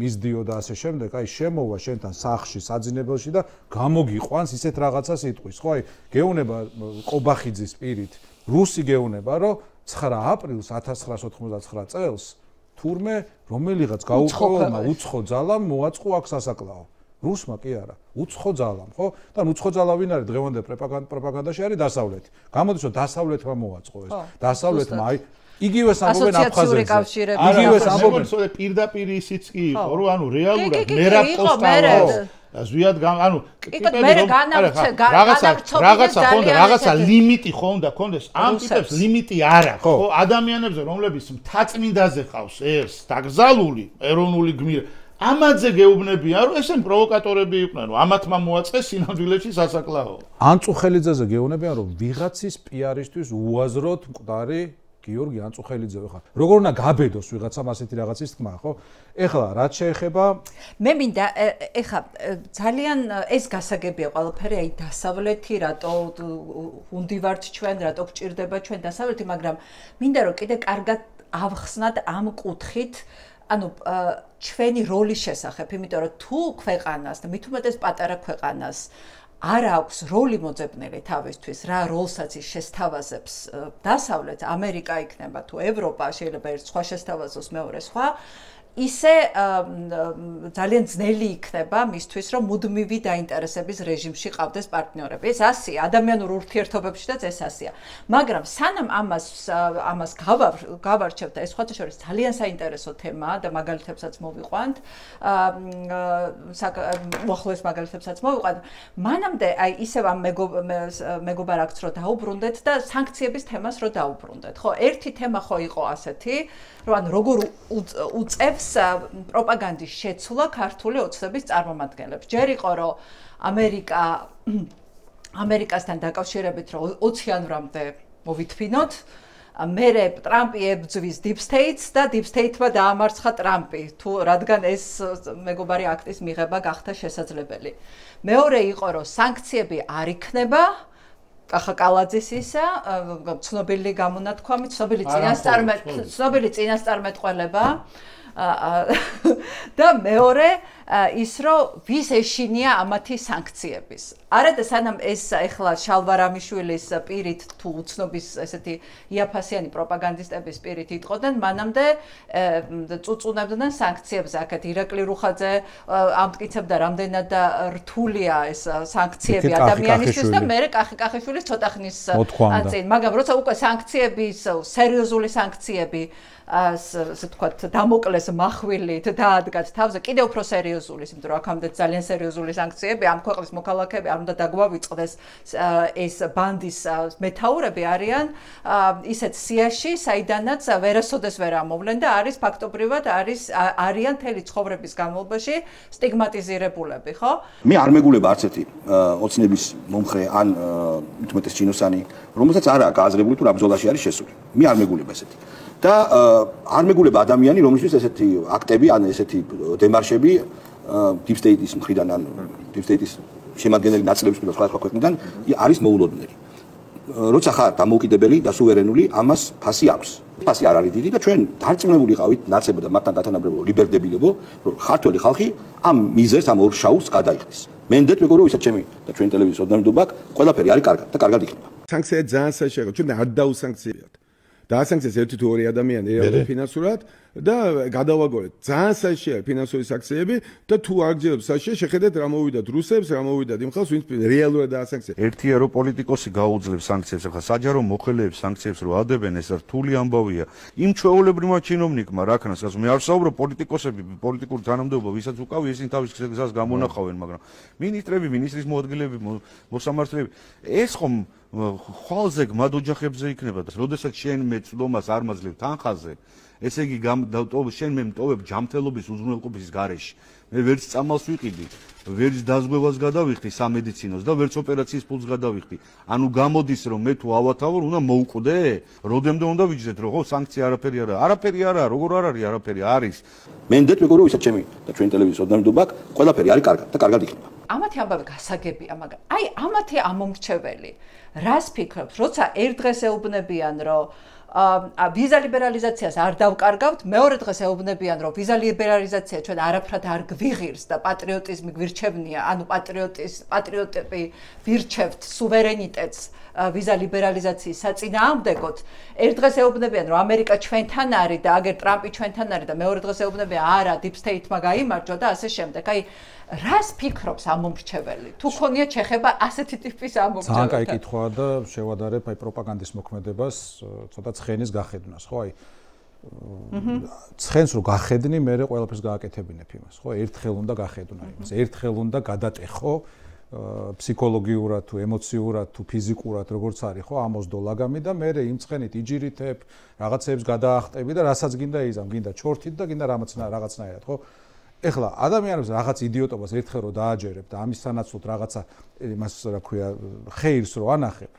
მისდიო და ასე შემდეგ. აი შემოვა შენთან სახლში, საძინებელში და გამოგიყვანს ისეთ რაღაცა სიტყვის. ხო, აი გეუბნება ყობახიძის პირით, რუსი გეუბნება, რომ 9 აპრილს 1989 წელს თურმე რომელიღაც გაუყოლმა უცხო ძალამ მოაწყო აქ სასაკლაო. რუსმა კი არა, უცხო ძალამ, ხო? და უცხო ძალა ვინ არის დღევანდელ პროპაგანდაში არის დასავლეთი. გამოდის რომ დასავლეთმა მოაწყო ეს. დასავლეთმა აი იგივეს ამბობენ აფხაზეთზე. იგივეს ამბობენ, სულ პირდაპირ ისიც კი იყო, რომ ანუ რეალურად მერაპოსტალო ზვიად ანუ ტიპები რომ რაღაცა ხონდა, რაღაცა ლიმიტი ხონდა, კონდეს ამ ტიპებს ლიმიტი არ აქვს, ხო? ადამიანებზე რომლებიც მთაწმინდაზე ყავს ეს დაკრძალული ეროვნული გმირი ამაზე გეუბნებიან რომ ესენ პროვოკატორები იყვნენ რომ ამათმა მოაწყეს სინამდვილეში სასაკლაო. ანწუხელიძეზე გეუბნებიან რომ ვიღაცის პიარისთვის უაზროდ მკვდარი გიორგი ანწუხელიძე ხარ. როგორ უნდა გაბედოს ვიღაცამ ასეთი რაღაცის თქმა, ხო? ეხლა რაც შეეხება მე მინდა ეხლა ძალიან ეს გასაგებია ყველაფერი აი დასავლეთი რატო უნდივართ ჩვენ რატო გჭირდება ჩვენ დასავლეთი მაგრამ მინდა რომ კიდე კარგად ავხსნათ ამ კუთხით ანუ ჩვენი როლის შესახებ, იმიტომ რომ თუ ქვეყანას და მით უმეტეს პატარა ქვეყანას არ აქვს როლი მოძებნილი თავისთვის, რა როლსაც ის შესთავაზებს დასავლეთ ამერიკა იქნება თუ ევროპა, შეიძლება ერთ სხვა შესთავაზოს, მეორე სხვა ისე ძალიან ძნელი იქნება მისთვის, რომ მუდმივი დაინტერესების რეჟიმში ყავდეს პარტნიორები. ეს ასია, ადამიანურ ურთიერთობებშიც ეს ასია. მაგრამ სანამ ამას გავარჩევთ და ეს სხვათა შორის ძალიან საინტერესო თემაა და მაგალითებსაც მოვიყვანთ, უახლოეს მაგალითებსაც მოვიყვანთ, მანამდე აი ისევ ამ მეგობარ აქც რო დაუბრუნდეთ და სანქციების თემას რო დაუბრუნდეთ. ხო, ერთი თემა ხო იყო ასეთი, რომ როგორ უწევს პროპაგანდის შეცვლა ქართული ოცნების წარმომადგენლებს. ჯერ იყო რომ ამერიკასთან დაკავშირებით რომ 20 იანვრამდე მოვითფინოთ, მერე ტრამპი ებრძვის Deep States და Deep State-მა დაამარცხა ტრამპი, თუ რადგან ეს მეგობარი აქტის მიღება გახდა შესაძლებელი. მეორე იყო რომ სანქციები არ იქნება კახაკალაძის ისა, ცნობილი გამონათქვამი, ცნობილი წინასწარმეტყველება და მეორე ის რომ ვის ეშინია ამათი სანქციების. არა და სანამ ეს ეხლა შალვარამიშვილის პირით თუ უცნობის ესეთი იაფასიანი პროპაგანდისტების პირით იტყოდნენ, მანამდე წუწუნებდნენ სანქციებს. აქეთ ირაკლი რუხაძე ამტკიცებდა რამდენად რთულია ეს სანქციები ადამიანისთვის და მე კახიშვილის ცოტა ხნის წინ, მაგრამ როცა უკვე სანქციების სერიოზული სანქციები ასე ვთქვათ, დამოკლეს מחვილით დაადგათ თავზე, კიდევ უფრო სერიოზული, იმიტომ რომ აქამდე ძალიან სერიოზული სანქციები ამ ქვეყნის მოქალაქეები არ უნდა დაგვავიწყდეს ეს ბანდის მეთაურები არიან ისეთ სიაში, საიდანაც ვერასოდეს ვერ ამოვლენ და არის ფაქტობრივად არიან მთელი ცხოვრების განმავლობაში სტიგმატიზირებულები, ხო? მე არ მეგულება არც ერთი ოცნების მომხრე ან თუმეტეს ჩინოსანი, რომელსაც არაა გააზრებული თუ რა ბრძოლაში არის შესული. მე არ მეგულება ესეთი. და არ მეგულება ადამიანი, რომელშიც ესეთი აქტები, ან ესეთი დემარშები Deep State-ის მხრიდან ან Deep State-ის შემადგენელი ნაწილების მხრიდან სხვა ქვეყნიდან არის მოულოდნელი. როცა ხარ დამოუკიდებელი და სუვერენული, ამას ფასი აქვს. ფასი არ არის დიდი და ჩვენ დარწმუნებული ვიყავით ნაცებო და მათთან დათანაბრებო ლიბერდებილებო, რომ ქართული ხალხი ამ მიზერს, ამ ორ შაულს გადაიხდის. მე ნდეთ მეგობრებო, ვისაც ჩემი და ჩვენ ტელევიზიის ოდნავ ყველაფერი არის კარგად და კარგად იქნება. სანქცია ძალიან საშუალო, ჩვენ არ დაუსანქციებიათ. დაასანქციეს ერთი თუ ორი ადამიანი რეალურად ფინანსურად და გადავაგორეთ ძალიან საშიარო ფინანსური სანქციები და თუ არ გჯერებს საშიარო შეხედეთ რა მოვიდათ რუსებს, რა მოვიდათ იმ ხალხს, ვინც რეალურად დაასანქციეს. ერთია რომ პოლიტიკოსი გაუძლებს სანქციებს, ახლა საჯარო მოხელეებს სანქციებს რო ადებენ, ეს რთული ამბავია. იმ ჩვეულებრივმა ჩინოვნიკმა რა ქნას, გასულ მე არ ვსაუბრობ პოლიტიკოსები, პოლიტიკური თანამდებობა, ვისაც უკავია, ისინი თავის გზას გამონახავენ, მაგრამ მინისტრები, მინისტრის მოადგილეები, მოსამართლეები, ეს ხომ ხვალზე გმად ოჯახებზე იქნება და როდესაც შენ მე წვდომას არ მაძლევ თანხაზე, ესე იგი შენ მე მტოვებ ჯანმრთელობის უზრუნველყოფის გარეშე. მე ვერც წამალს ვიყიდი, ვერც დაზღვევას გადავიხდი სამედიცინოს და ვერც ოპერაციის ფულს გადავიხდი. ანუ გამოდის რომ მე თუ ავათავარ, უნდა მოუკვდე? როდემდე უნდა ვიჯდეთ რომ ხო სანქცია არაფერი არა. არაფერი არა, როგორ არ არის არაფერი არის. მე ნდეთ მეგობრებო, ვისაც ჩემი და ჩვენ ტელევიზიის ოდნავ ყველაფერი არის კარგად და კარგად იქნება. ამათი ამბავი გასაგებია, მაგრამ აი ამათი ამომრჩეველი რას ფიქრობთ, როცა ერთ დღეს ეუბნებიან, რომ ვიზა ლიბერალიზაციას არ დავკარგავთ, მეორე დღეს ეუბნებიან, რომ ვიზა ლიბერალიზაცია ჩვენ არაფრად არ გვიღირს და პატრიოტიზმი გვირჩევნია, ანუ პატრიოტები ვირჩევთ სუვერენიტეტს ვიზა ლიბერალიზაციის საწინააღმდეგოდ. ერთ დღეს ეუბნებიან, რომ ამერიკა ჩვენთან არის და აგერ ტრამპი ჩვენთან არის და მეორე დღეს ეუბნებიან, არა, Deep State-მა გაიმარჯვა და ასე შემდეგ. აი რას ფიქრობს ამომრჩეველი? თუ ქონიათ შეხება ასეთი ტიპის ამომრჩეველი? ძალიან კაი კითხვაა და შევადარებ აი პროპაგანდის მოქმედებას, ცოტა ცხენის გახედნას, ხო? აი ცხენს რო გახედნი, მე ყველაფერს გააკეთებინებ იმას, ხო? ერთხელ უნდა გახედნო იმას, ერთხელ უნდა გადატეხო ფსიქოლოგიურად თუ ემოციურად თუ ფიზიკურად როგორც არის, ხო? ამოსდო ლაგამი და მე იმ ცხენით იჯირითებ, რაღაცეებს გადაახტები და რასაც გინდა იზამ, გინდა ჩორთით და გინდა რაღაცნაირად, ხო? ეხლა ადამიანებს რაღაც იდიოტობას ერთხელ რო დააჯერებ და ამის სანაცვლოდ რაღაცა იმას რა ქვია ხეირს რო ანახებ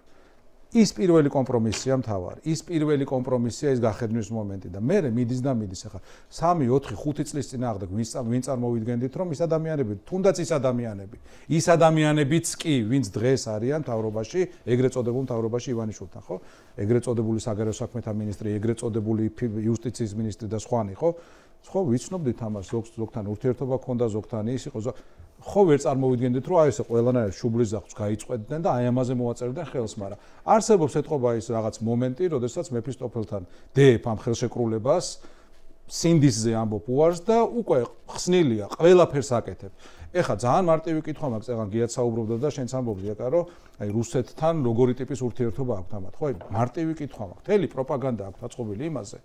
ის პირველი კომპრომისია მთავარი. ის პირველი კომპრომისია ის გახედნის მომენტი და მე მიდის და მიდის ახლა 3, 4, 5 წლის წინააღმდეგ ვინ წარმოვიდგენდით რომ ის ადამიანები თუნდაც ის ადამიანებიც კი ვინც დღეს არიან მთავრობაში, ეგრეთ წოდებულ მთავრობაში ივანიშვილთან, ხო? ეგრეთ წოდებული საგარეო საქმეთა მინისტრი, ეგრეთ წოდებული იუსტიციის მინისტრი და სხვანი, ხო? ხო ვიცნობდით ამას, ზოგთან ურთიერთობა ჰქონდა, ზოგთან ის იყო, ხო ვერ წარმოვიდგენდით რომ აი ესე ყველანაირ შუბლის ზახს გაიწყვეტდნენ და აი ამაზე მოაწერდნენ ხელს, მაგრამ არსებობს ეთყობა ის რაღაც მომენტი, როდესაც მეფისტოფელთან დეებ ამ ხელშეკრულებას სინდისზე ამბობ უარს და უკვე ხსნილია, ყველაფერს აკეთებ. ეხლა ძალიან მარტივი კითხვა მაქვს, წეგან გიაც საუბრობდა და შენც ამბობდი, აკარო, აი რუსეთთან როგორი ტიპის ურთიერთობა აქვს ამათ, ხო? მარტივი კითხვა მაქვს. მთელი პროპაგანდა აქვს დაწყობილი იმაზე,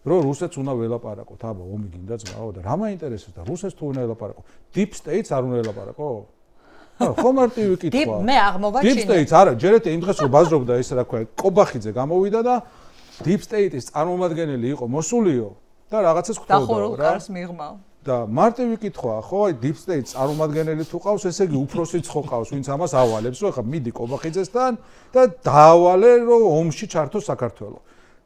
რომ რუსეთს უნდა ველაპარაკოთ, აბა, ომი გინდა ძმაო და რა მაინტერესებს და რუსეთს თუ უნდა ველაპარაკო? Deep State-ს არ უნდა ველაპარაკო? ხო მარტივი კითხვა. მე აღმოვაჩინე. Deep State-ს არა, ჯერეთ იმ დღეს რომ ბაზრობდა ის რა ქვია, კობახიძე გამოვიდა და Deep State-ის წარმომადგენელი იყო მოსულიო და რაღაცას ხვდოდა რა. დახურულ კარს მიღმავ. და მარტივი კითხვაა, ხო, აი Deep State-ის წარმომადგენელი თუ ყავს, ესე იგი უფროსიც ხო ყავს, ვინც ამას ავალებს, რომ ეხა მიდი კობახიძესთან და დაავალე, რომ ომში ჩართოს საქართველო.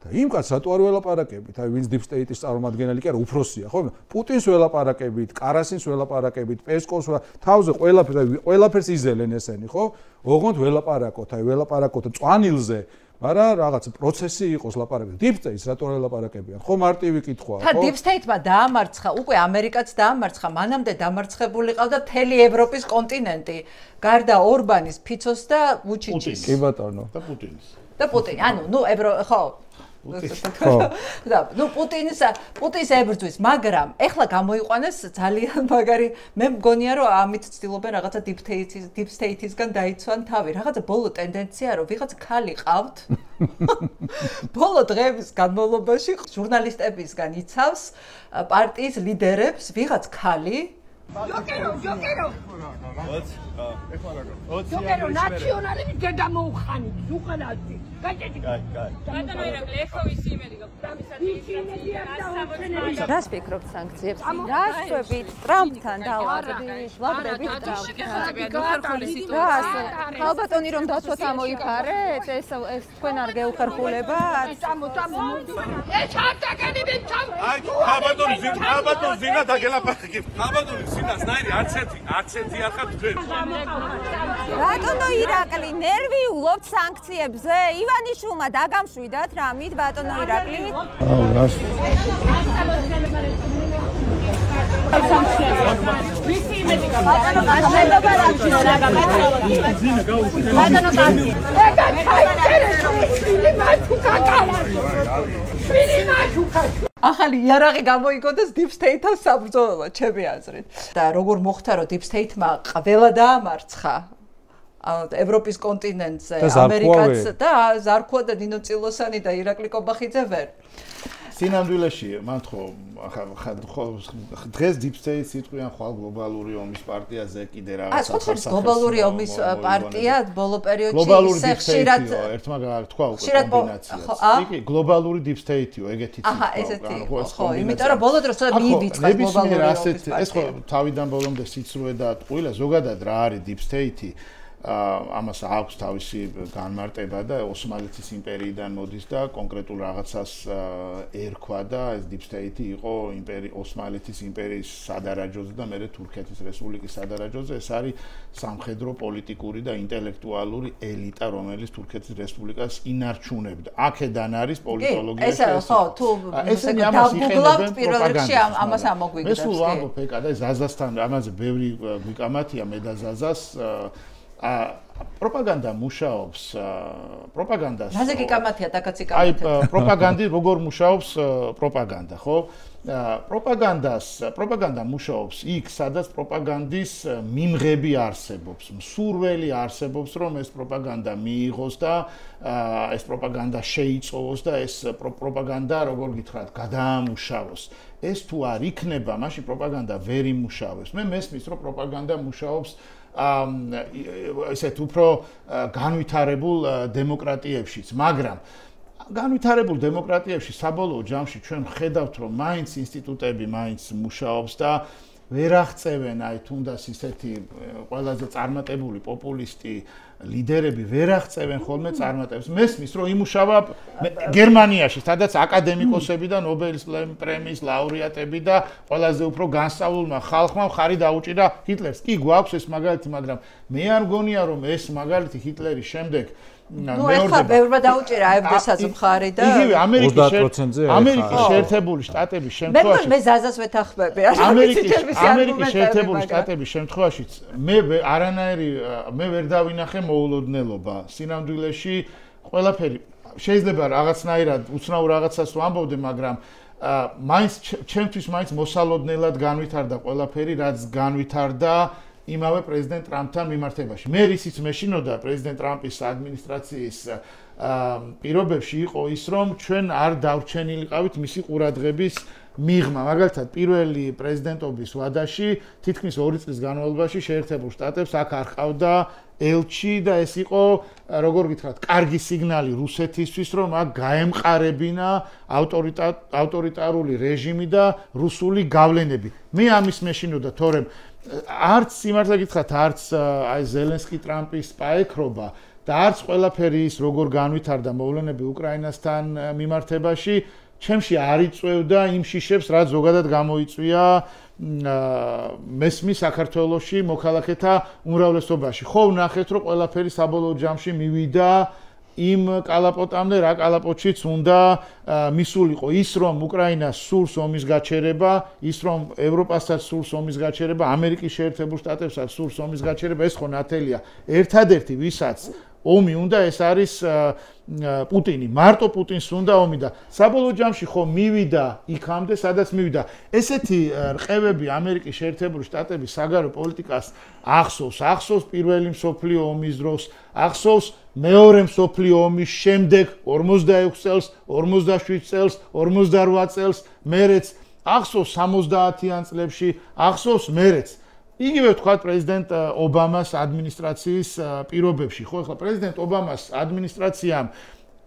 და იმ კაცს რატო არ ველაპარაკებით? აი ვინც Deep State-ის წარმომადგენელი კი არა, უფროსია, ხო? პუტინს ველაპარაკებით, კარასინს ველაპარაკებით, პესკოვს, თავზე ყველაფერს იზელენ ესენი, ხო? ოღონდ ველაპარაკოთ, აი ველაპარაკოთ მწვანილზე, მაგრამ რაღაც პროცესი იყოს ლაპარაკი. Deep State-ს რატო არ ველაპარაკებიან? ხო მარტივი კითხვაა, ხო? თან Deep State-მა დაამარცხა, უკვე ამერიკაც დაამარცხა, მანამდე დამარცხებული ყავდა მთელი ევროპის კონტინენტი, გარდა ორბანის, ფიცოს და ვუჩიჩის. კი ბატონო. და პუტინის. და პუტინი, ანუ ხო და პუტინს ებრძვის, მაგრამ ეხლა გამოიყვანეს ძალიან მაგარი, მე მგონია რომ ამით ცდილობენ რაღაცა Deep State-ისგან დაიცვან თავი. რაღაცა ბოლო ტენდენცია რომ ვიღაც ქალი ყავთ. ბოლო დღეების განმავლობაში ჟურნალისტებისგან იცავს პარტიის ლიდერებს ვიღაც ქალი. Jokero naționalii de da moukhani, zuqanati. რას ფიქრობთ სანქციებს? რას ხვებით ტრამპთან დავარდით, ვაგდებით ტრამპთან? ხალბატონი რომ დაცვათ ამოიფარეთ, ეს თქვენ არ გეუხერხულებათ? ეს არტაკანი მეცამ. აი, ხალბატონი ზინა დაგელაპარაკებ. ხალბატონი ზინას ნაირი არც ერთი არ ხართ თქვენ. ბატონო ირაკლი, ნერვიულობთ სანქციებზე? ივანიშვილმა დაგამშვიდათ რამით ბატონო ირაკლი? ახალი იარაღი გამოიგონდეს Deep State-თან საბრძოლველად, ჩემი აზრით. და როგორ მოხდა, რომ Deep State-მა ყველა დაამარცხა ევროპის კონტინენტზე, ამერიკაც და ზარქვა და ნინო წილოსანი და ირაკლი კობახიძე ვერ. სინამდვილეში, მან ხო დღეს Deep State-ს იტყვიან ხვალ გლობალური ომის პარტიაზე კიდე რაღაც ახლა გლობალური ომის პარტია ბოლო პერიოდში ისე ხშირად ერთმა თქვა უკვე კომბინაციას. კი, გლობალური Deep State-იო, ეგეთი ციფრა. აჰა, ესეთი. ხო, იმიტომ რომ ბოლო დროს მიივიწყა გლობალური ომის პარტია. ეს ხო თავიდან ბოლომდე სიცრუე და ტყუილა, ზოგადად რა არის Deep State-ი? ამას აქვს თავისი განმარტება და ოსმალეთის იმპერიიდან მოდის და კონკრეტულ რაღაცას ერქვა და ეს Deep State იყო ოსმალეთის იმპერიის სადარაჯოზე და მერე თურქეთის რესპუბლიკის სადარაჯოზე. ეს არის სამხედრო, პოლიტიკური და ინტელექტუალური ელიტა, რომელიც თურქეთის რესპუბლიკას ინარჩუნებდა. აქედან არის პოლიტოლოგიაში ეს ხო, თუ დავგუგლავთ პირველ რიგში ამას ამოგვიგდებს. მე სულ ვამბობ ეკა და ზაზასთან ამაზე ბევრი გვიკამათია მე და ზაზას პროპაგანდა მუშაობს პროპაგანდას რაზე გიკამათია დაკაცი კამათი აი პროპაგანდი როგორ მუშაობს პროპაგანდა ხო პროპაგანდა მუშაობს იქ სადაც პროპაგანდის მიმღები არსებობს მსურველი არსებობს რომ ეს პროპაგანდა მიიღოს და ეს პროპაგანდა შეიწოვოს და ეს პროპაგანდა როგორ გითხრათ გადაამუშავოს ეს თუ არ იქნება მაშინ პროპაგანდა ვერ იმუშავებს მე მესმის რომ პროპაგანდა მუშაობს ესეთ უფრო განვითარებულ დემოკრატიებშიც, მაგრამ განვითარებულ დემოკრატიებში საბოლოო ჯამში ჩვენ ხედავთ, რომ მაინც ინსტიტუტები მაინც მუშაობს და ვერ აღწევენ აი თუნდაც ისეთი ყველაზე წარმატებული პოპულისტი ლიდერები ვერ აღწევენ ხოლმე წარმატებს. მესმის რომ იმუშავა გერმანიაში, სადაც აკადემიკოსები და ნობელის პრემიის ლაურეატები და ყველაზე უფრო განსწავლულმა ხალხმა მხარი დაუჭირა ჰიტლერს. კი გვაქვს ეს მაგალითი, მაგრამ მე არ მგონია რომ ეს მაგალითი ჰიტლერის შემდეგ ნუ ეხლა ბევრმა დაუჭირა AfD-საც მხარი და იგივე ამერიკის შეერთებული შტატების შემთხვევაში მე ზაზას ვეთანხმები ამერიკის შეერთებული შტატების შემთხვევაშიც მე არანაირი მე ვერ დავინახე მოულოდნელობა სინამდვილეში ყველაფერი შეიძლება რაღაცნაირად უცნაურ რაღაცას ვამბობდე მაგრამ მაინც ჩემთვის მაინც მოსალოდნელად განვითარდა ყველაფერი რაც განვითარდა იმავე პრეზიდენტ ტრამპთან მიმართებაში. მე რისიც მეშინოდა პრეზიდენტ ტრამპის ადმინისტრაციის პირობებში იყო ის, რომ ჩვენ არ დავრჩენილიყავით მისი ყურადღების მიღმა. მაგალითად, პირველი პრეზიდენტობის ვადაში თითქმის 2 წლის განმავლობაში შეერთებულ შტატებს აქ არ ყავდა ელჩი და ეს იყო, როგორ გითხრათ, კარგი სიგნალი რუსეთისთვის, რომ აქ გაემყარებინა ავტორიტარული რეჟიმი და რუსული გავლენები. მე ამის მეშინოდა, თორემ არც სიმართლე გითხრათ, არც აი ზელენსკი ტრამპის პაექრობა და არც ყველაფერი ის როგორ განვითარდა მოვლენები უკრაინასთან მიმართებაში, ჩემში არ იწვევდა იმ შიშებს, რაც ზოგადად გამოიწვია მესმის საქართველოში მოქალაქეთა უმრავლესობაში. ხო ვნახეთ, რომ ყველაფერი საბოლოო ჯამში მივიდა იმ კალაპოტამდე, რა კალაპოტშიც უნდა მისულიყო ის, რომ უკრაინას სურს ომის გაჩერება, ის, რომ ევროპასაც სურს ომის გაჩერება, ამერიკის შეერთებულ შტატებსაც სურს ომის გაჩერება, ეს ხო ნათელია. ერთადერთი, ვისაც ომი უნდა, ეს არის პუტინი. მარტო პუტინს უნდა ომი და საბოლოო ჯამში ხო მივიდა იქამდე, სადაც მივიდა. ესეთი რყევები ამერიკის შეერთებული შტატების საგარეო პოლიტიკას ახსოვს პირველი მსოფლიო ომის დროს, ახსოვს მეორე მსოფლიო ომის შემდეგ 46 წელს, 47 წელს, 48 წელს, მერეც ახსოვს 70-იან წლებში, ახსოვს მერეც. იგივე თქვა პრეზიდენტ ობამას ადმინისტრაციის პირობებში, ხო, ახლა პრეზიდენტ ობამას ადმინისტრაციამ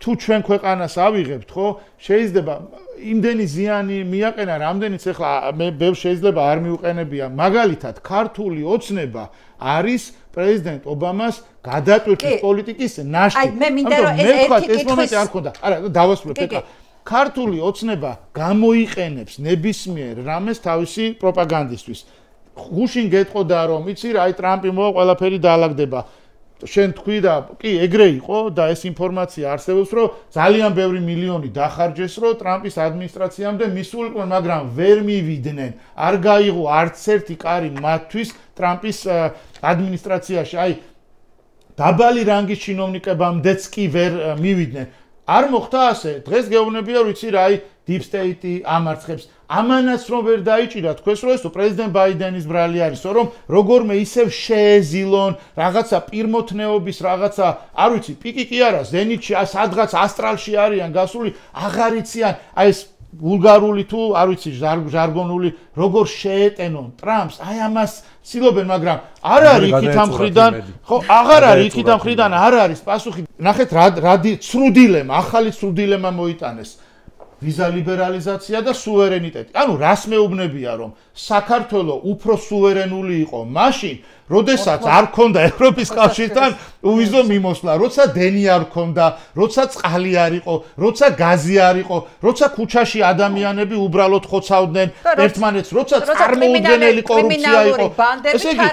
თუ ჩვენ ქვეყანას ავიღებთ, ხო, შეიძლება იმდენი ზიანი მიაყენა, რამდენიც ახლა მე ბევრ შეიძლება არ მიუყენებია. მაგალითად, ქართული ოცნება არის პრეზიდენტ ობამას გადატვირთვის პოლიტიკის ნაშთი. აი, მე მინდა რომ ეს მომენტი არ ქონდა. არა, დავასრულებ ეკა. ქართული ოცნება გამოიყენებს ნებისმიერ რამეს თავისი პროპაგანდისთვის. გუშინ გეტყოდა რომ იცი რა, აი ტრამპი მოვა ყველაფერი დაალაგდება. შენ თქვი და კი ეგრე იყო და ეს ინფორმაცია არსებობს რომ ძალიან ბევრი მილიონი დახარჯეს რომ ტრამპის ადმინისტრაციამდე მისულიყვნენ, მაგრამ ვერ მივიდნენ. არ გაიღო არც ერთი კარი მათთვის ტრამპის ადმინისტრაციაში. აი დაბალი რანგის ჩინოვნიკებამდეც კი ვერ მივიდნენ. არ მოხდა ასე. დღეს გეუბნებია ვიცი რა, აი deep state ამარცხებს. ამანაც რომ ვერ დაიჭირა თქვენს რომ ესო პრეზიდენტ ბაიდენის ბრალი არისო, რომ როგორმე ისევ შეეზილონ რაღაცა პირმოთნეობის რაღაცა, არ ვიცი, პიკი კი არა, ზენიტში, სადღაც ასტრალში არიან გასული, აღარ იციან, აი ეს ბულგარული თუ არ ვიცი, ჟარგონული, როგორ შეეტენონ ტრამპს, აი ამას ცდილობენ, მაგრამ არ არის იქით ამ ხრიდან, ხო, აღარ არის იქით ამ ხრიდან, არ არის პასუხი. ნახეთ რა ცრუ დილემა, ახალი ცრუ დილემა მოიტანეს. ვიზა ლიბერალიზაცია და სუვერენიტეტი. ანუ რას მეუბნებია, რომ საქართველო უფრო სუვერენული იყო მაშინ, როდესაც არ ქონდა ევროპის კავშირთან უვიზო მიმოსვლა, როცა დენი არ ქონდა, როცა წყალი არ იყო, როცა გაზი არ იყო, როცა ქუჩაში ადამიანები უბრალოდ ხოცავდნენ ერთმანეთს, როცა წარმოუდგენელი კორუფცია იყო. ესე იგი,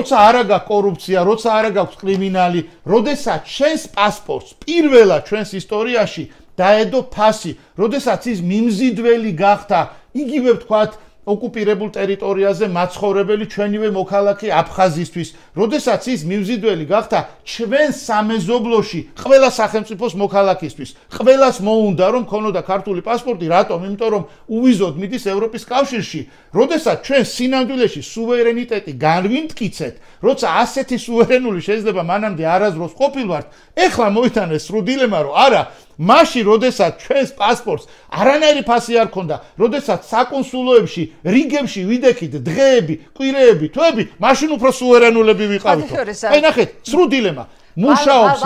როცა არა გაქვს კორუფცია, როცა არა გაქვს კრიმინალი, როდესაც ჩვენს პასპორტს პირველად ჩვენს ისტორიაში დაედო ფასი, როდესაც ის მიმზიდველი გახდა, იგივე ვთქვათ, ოკუპირებულ ტერიტორიაზე მაცხოვრებელი ჩვენივე მოქალაქე აფხაზისთვის, როდესაც ის მიმზიდველი გახდა ჩვენ სამეზობლოში ყველა სახელმწიფოს მოქალაქისთვის. ყველას მოუნდა რომ ქონოდა ქართული პასპორტი, რატომ? იმიტომ რომ უვიზოდ მიდის ევროპის კავშირში. როდესაც ჩვენ სინამდვილეში სუვერენიტეტი განვიმტკიცეთ, როცა ასეთი სუვერენული შეიძლება მანამდე არაზროს ყოფილვართ, ეხლა მოიტანეს სრულ დილემა რომ არა მაშინ, როდესაც ჩვენს პასპორტს არანაირი ფასი არ ქონდა, როდესაც საკონსულოებში, რიგებში ვიდექით დღეები, კვირეები, თვეები, მაშინ უფრო სუვერენულები ვიყავითო. აი ნახეთ, სრულ დილემა. მუშაობს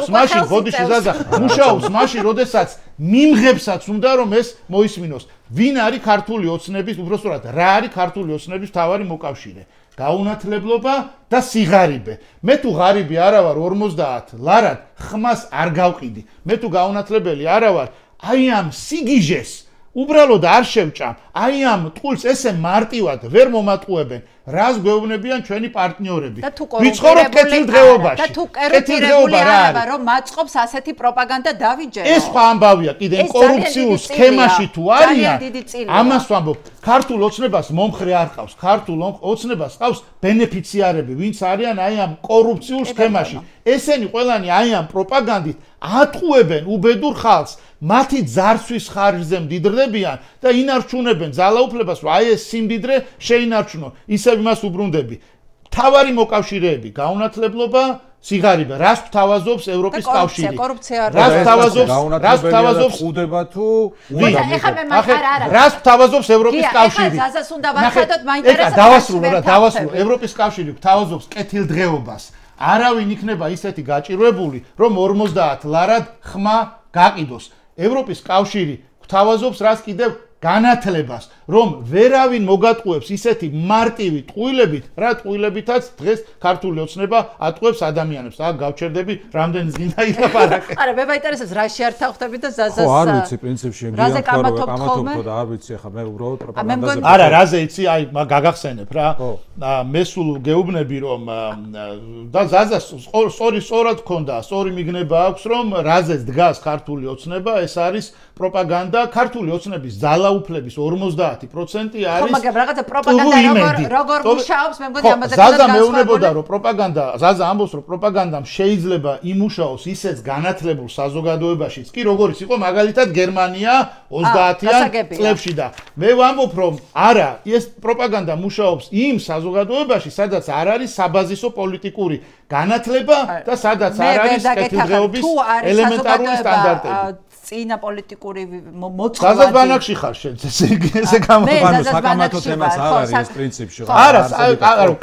მაშინ, ბოდიში ზაზა, მუშაობს მაშინ, როდესაც მიმღებსაც უნდა რომ ეს მოისმინოს. ვინ არის ქართული ოცნების, უბრალოდ რა არის ქართული ოცნების მთავარი მოკავშირე? გაუნათლებლობა და სიღარიბე. მე თუ ღარიბი არა ვარ 50 ლარად ხმას არ გავყიდი. მე თუ გაუნათლებელი არა ვარ, აი ამ სიგიჟეს უბრალოდ არ შევჭამ. აი ამ ტყულს ესე მარტივად ვერ მომატყუებენ. რას გვეუბნებიან ჩვენი პარტნიორები? ვიცხოვრობ კეთილდღეობაში. და თუ კერტირებული არა, რომ მაწყობს ასეთი პროპაგანდა დავიჯერო. ეს სხვა ამბავია, კიდე კორუფციულ სქემაში თუ არიან, ამას ვამბობ. ქართულ ოცნებას მომხრე არ ყავს. ქართულ ოცნებას ყავს ბენეფიციარები, ვინც არიან აი ამ კორუფციულ სქემაში. ესენი ყველანი აი ამ პროპაგანდით ატყუებენ უბედურ ხალხს. მათი ძარცვის ხარჯზე მდიდრდებიან და ინარჩუნებენ ძალაუფლებას, რომ აი ეს სიმდიდრე შეინარჩუნონ. ისევ იმას უბრუნდები. მთავარი მოკავშირეები, გაუნათლებლობა, სიღარიბე, რას გვთავაზობს ევროპის კავშირი? რას გვთავაზობს ხუდება თუ რას გვთავაზობს ევროპის კავშირი? ეხლა ზაზას უნდა ვახადოთ, მაინტერესებს. დავასრულო, ევროპის კავშირი გვთავაზობს კეთილდღეობას. არავინ იქნება ისეთი გაჭირვებული, რომ 50 ლარად ხმა გაყიდოს. ევროპის კავშირი გვთავაზობს რას კიდევ განათლებას, რომ ვერავინ მოგატყუებს ისეთი მარტივი ტყუილებით, რა ტყუილებითაც დღეს ქართული ოცნება ატყუებს ადამიანებს. აქ გავჩერდები, რამდენი ზღინდა ილაპარაკე. არა, მე მაინტერესებს რა შეართავხდები და ზაზას. ხო, არ ვიცი პრინციპში გიამქარო, კამათობ და არ ვიცი, ახლა მე უბრალოდ პროპაგანდაზე. არა, რაზე იცი, აი გაგახსენებ რა. მე სულ გეუბნები რომ და ზაზას სწორად გქონდა, სწორი მიგნება აქვს რომ რაზეც დგას ქართული ოცნება, ეს არის პროპაგანდა, ქართული ოცნების ძალაუფლების 50% არის. ხო, მაგრამ რაღაცა პროპაგანდა როგორ მუშაობს, მე მგონი ამაზე ზაზა მეუბნებოდა რომ პროპაგანდა, ზაზა ამბობს რომ პროპაგანდამ შეიძლება იმუშაოს ისეც განათლებულ საზოგადოებაშიც კი როგორიც იყო მაგალითად გერმანია 30-იან წლებში და მე ვამბობ რომ არა, ეს პროპაგანდა მუშაობს იმ საზოგადოებაში, სადაც არ არის საბაზისო პოლიტიკური განათლება და სადაც არ არის კეთილდღეობის ელემენტარული სტანდარტები. წინა პოლიტიკური მოწყობა. ზაზას ბანაკში ხარ შენ ესე გამოგანო საკამათო თემას არ არის ეს პრინციპში. არა,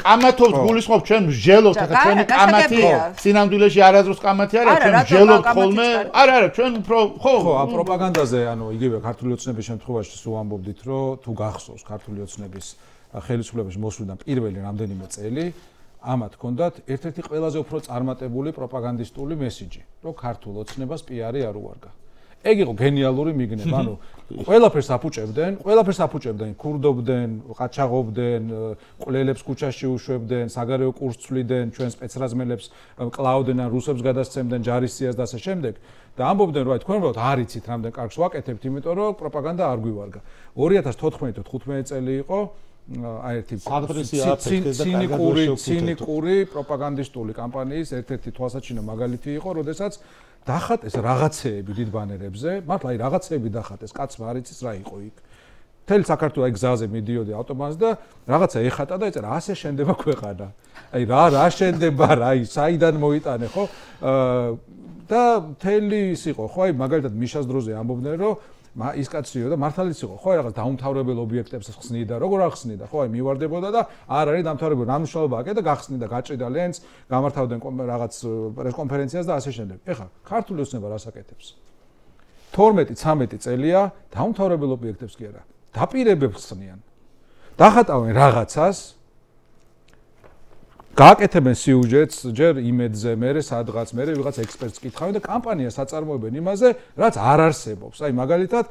კამათობთ გულისხმობთ ჩვენ მსჯელობთ, ახლა ჩვენი კამათი სინამდვილეში არასდროს კამათი არა, ჩვენ მსჯელობთ ხოლმე. არა, ჩვენ უფრო ხო, ამ პროპაგანდაზე, ანუ იგივე ქართული ოცნების შემთხვევაში სულ ამბობდით, რომ თუ გახსოვს ქართული ოცნების ხელისუფლების მოსვლიდან პირველი რამდენიმე წელი ამათ ჰქონდათ ერთ-ერთი ყველაზე უფრო წარმატებული პროპაგანდისტული მესიჯი, რომ ქართულ ოცნებას პიარი არ უარგა. ეგ იყო გენიალური მიგნება, ანუ ყველაფერს აფუჭებდნენ, ქურდობდნენ, ყაჩაღობდნენ, ყლელებს ქუჩაში უშვებდნენ, საგარეო კურსს ცვლიდნენ, ჩვენ სპეცრაზმელებს კლაუდენ ან რუსებს გადასცემდნენ ჯარისციას და ასე შემდეგ. და ამბობდნენ, რომ თქვენ უბრალოდ არ იცით რამდენ კარგს ვაკეთებთ, იმიტომ რომ პროპაგანდა არ გვივარგა. 2014-15 წელი იყო აი ერთი ცინიკური პროპაგანდისტული კამპანიის ერთ-ერთი თვალსაჩინო მაგალითი იყო, როდესაც დახატეს რაღაცეები დიდ ბანერებზე, მართლა აი რაღაცეები დახატეს, კაცმა არ იცის რა იყო იქ. მთელი საქართველო აი გზაზე მიდიოდი ავტობანზე და რაღაცა ეხატა და ეწერა ასე შენდება ქვეყანა. აი რა შენდება რა, აი საიდან მოიტანე ხო? და მთელი ის იყო, ხო აი მაგალითად მიშას დროზე ამბობდნენ, რომ ის კაციო და მართალიც იყო, ხო, რაღაც დაუმთავრებელ ობიექტებს ხსნიდა, როგორ არ ხსნიდა, ხო, აი მივარდებოდა და არ არის დამთავრებული, რა მნიშვნელობა აქვს და გახსნიდა, გაჭრიდა ლენს, გამართავდნენ რაღაც პრესკონფერენციას და ასე შემდეგ. ეხლა ქართული ოცნება რას აკეთებს? 12-13 წელია დაუმთავრებელ ობიექტებს კი არა, დაპირებებს ხსნიან. დახატავენ რაღაცას, გააკეთებენ სიუჟეტს, ჯერ იმედზე, მერე სადღაც, მერე ვიღაც ექსპერტს კითხავენ და კამპანიას აწარმოებენ იმაზე, რაც არ არსებობს. აი მაგალითად,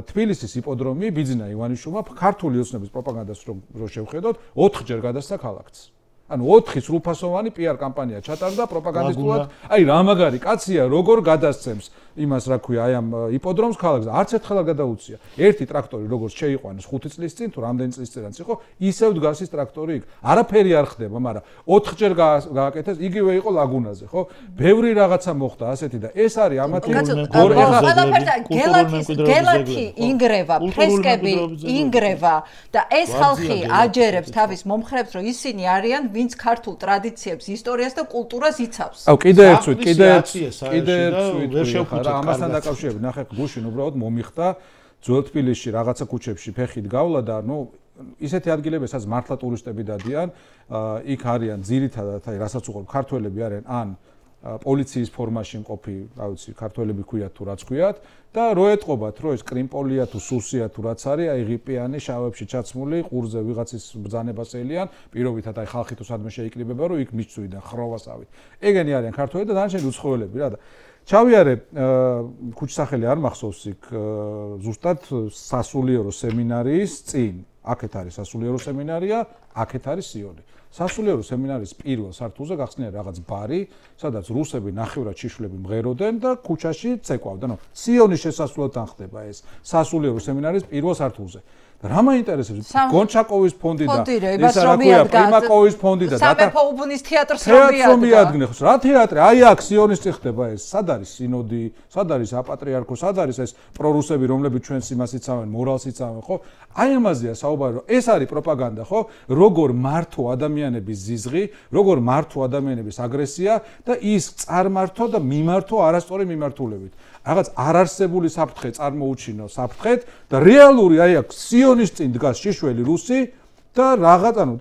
თბილისის იპოდრომი ბიძინა ივანიშვილმა ქართული ოცნების პროპაგანდას რო შევხედოთ, 4ჯერ გადასცა ქალაქს. ანუ 4 სრულფასოვანი PR კამპანია ჩატარდა პროპაგანდისტულად. აი რა მაგარი კაცია, როგორ გადასცემს იმას რა ქვია, აი ამ იპოდრომს ქალაქს და არც ერთხელ არ გადაუცია. ერთი ტრაქტორი როგორც შეიყვანეს 5 წლის წინ, თუ რამდენი წლის წინაც იყო, ისევ დგას ის ტრაქტორი იქ. არაფერი არ ხდება, მაგრამ 4ჯერ გააკეთეს, იგივე იყო ლაგუნაზე, ხო? ბევრი რაღაცა მოხდა ასეთი და ეს არის ამათი გელათი ინგრევა, ფრესკები ინგრევა და ეს ხალხი აჯერებს თავის მომხრეებს, რომ ისინი არიან ვინც ქართულ ტრადიციებს, ისტორიას და კულტურას იცავს. აუ კიდე ერთ ამასთან დაკავშირებით ნახე გუშინ უბრალოდ მომიხდა ძველ თბილისში რაღაცა ქუჩებში ფეხით გავლა და ნუ ისეთი ადგილები, სადაც მართლა ტურისტები დადიან, იქ არიან ძირითადად, აი რასაც უყურებ, ქართველები არიან ან პოლიციის ფორმაში მყოფი, რა ვიცი, ქართველები ქვიათ თუ რაც ქვიათ და რო ეტყობათ, რომ ეს კრიმპოლია თუ სუსია თუ რაც არის, აი ღიპიანი შავებში ჩაცმული ყურზე ვიღაცის ბრძანებას ელიან, პირობითად აი ხალხი თუ სადმე შეიკრიბება, რომ იქ მიჩვიდან ხროვასავით. ეგენი არიან ქართველები და დანარჩენი უცხოელები რა და ჩავიარე ქუჩსახელი არ მახსოვს იქ ზუსტად სასულიერო სემინარიის წინ. აქეთ არის სასულიერო სემინარია, აქეთ არის სიონი. სასულიერო სემინარიის პირველ სართულზე გახსნია რაღაც ბარი, სადაც რუსები ნახევრად შიშვლები მღეროდნენ და ქუჩაში ცეკვავდნენ. სიონის შესასვლელთან ხდება ეს სასულიერო სემინარიის პირველ სართულზე. რა მაინტერესებს გონჩაკოვის ფონდი და ეს რა ქვია პრიმაკოვის ფონდი და სამეფო უბნის თეატრს რომ მიადგნე ხო რა თეატრი აი აქ სიონის წინ ხდება ეს სად არის სინოდი სად არის აპატრიარქო სად არის ეს პრორუსები რომლებიც ჩვენს იმას იცავენ მორალს იცავენ ხო აი ამაზეა საუბარი რომ ეს არის პროპაგანდა ხო როგორ მართო ადამიანების ზიზღი როგორ მართო ადამიანების აგრესია და ის წარმართო და მიმართო არასწორი მიმართულებით რაღაც არარსებული საფრთხე წარმოუჩინო საფრთხეთ და რეალური აი აქ სიონის წინ დგას შიშველი რუსი და რაღაც ანუ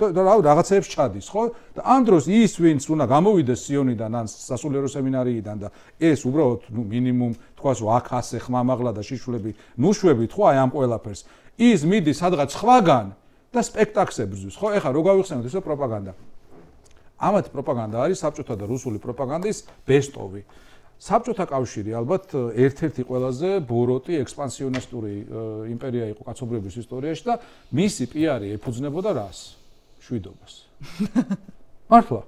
რაღაცეებს ჩადის ხო და ამ დროს ის ვინც უნდა გამოვიდეს სიონიდან ან სასულიერო სემინარიიდან და ეს უბრალოდ ნუ მინიმუმ თქვას რომ აქ ასე ხმამაღლა და შიშვლები ნუშვებით ხო აი ამ ყველაფერს ის მიდის სადღაც სხვაგან და სპექტაკლს ებრძვის ხო ეხლა რო გავიხსენოთ ეს პროპაგანდა ამათი პროპაგანდა არის საბჭოთა და რუსული პროპაგანდის ბესტოვი საბჭოთა კავშირი ალბათ ერთ-ერთი ყველაზე ბოროტი ექსპანსიონისტური იმპერია იყო კაცობრიობის ისტორიაში და მისი პიარი ეფუძნებოდა რას? შვიდობას. მართლა.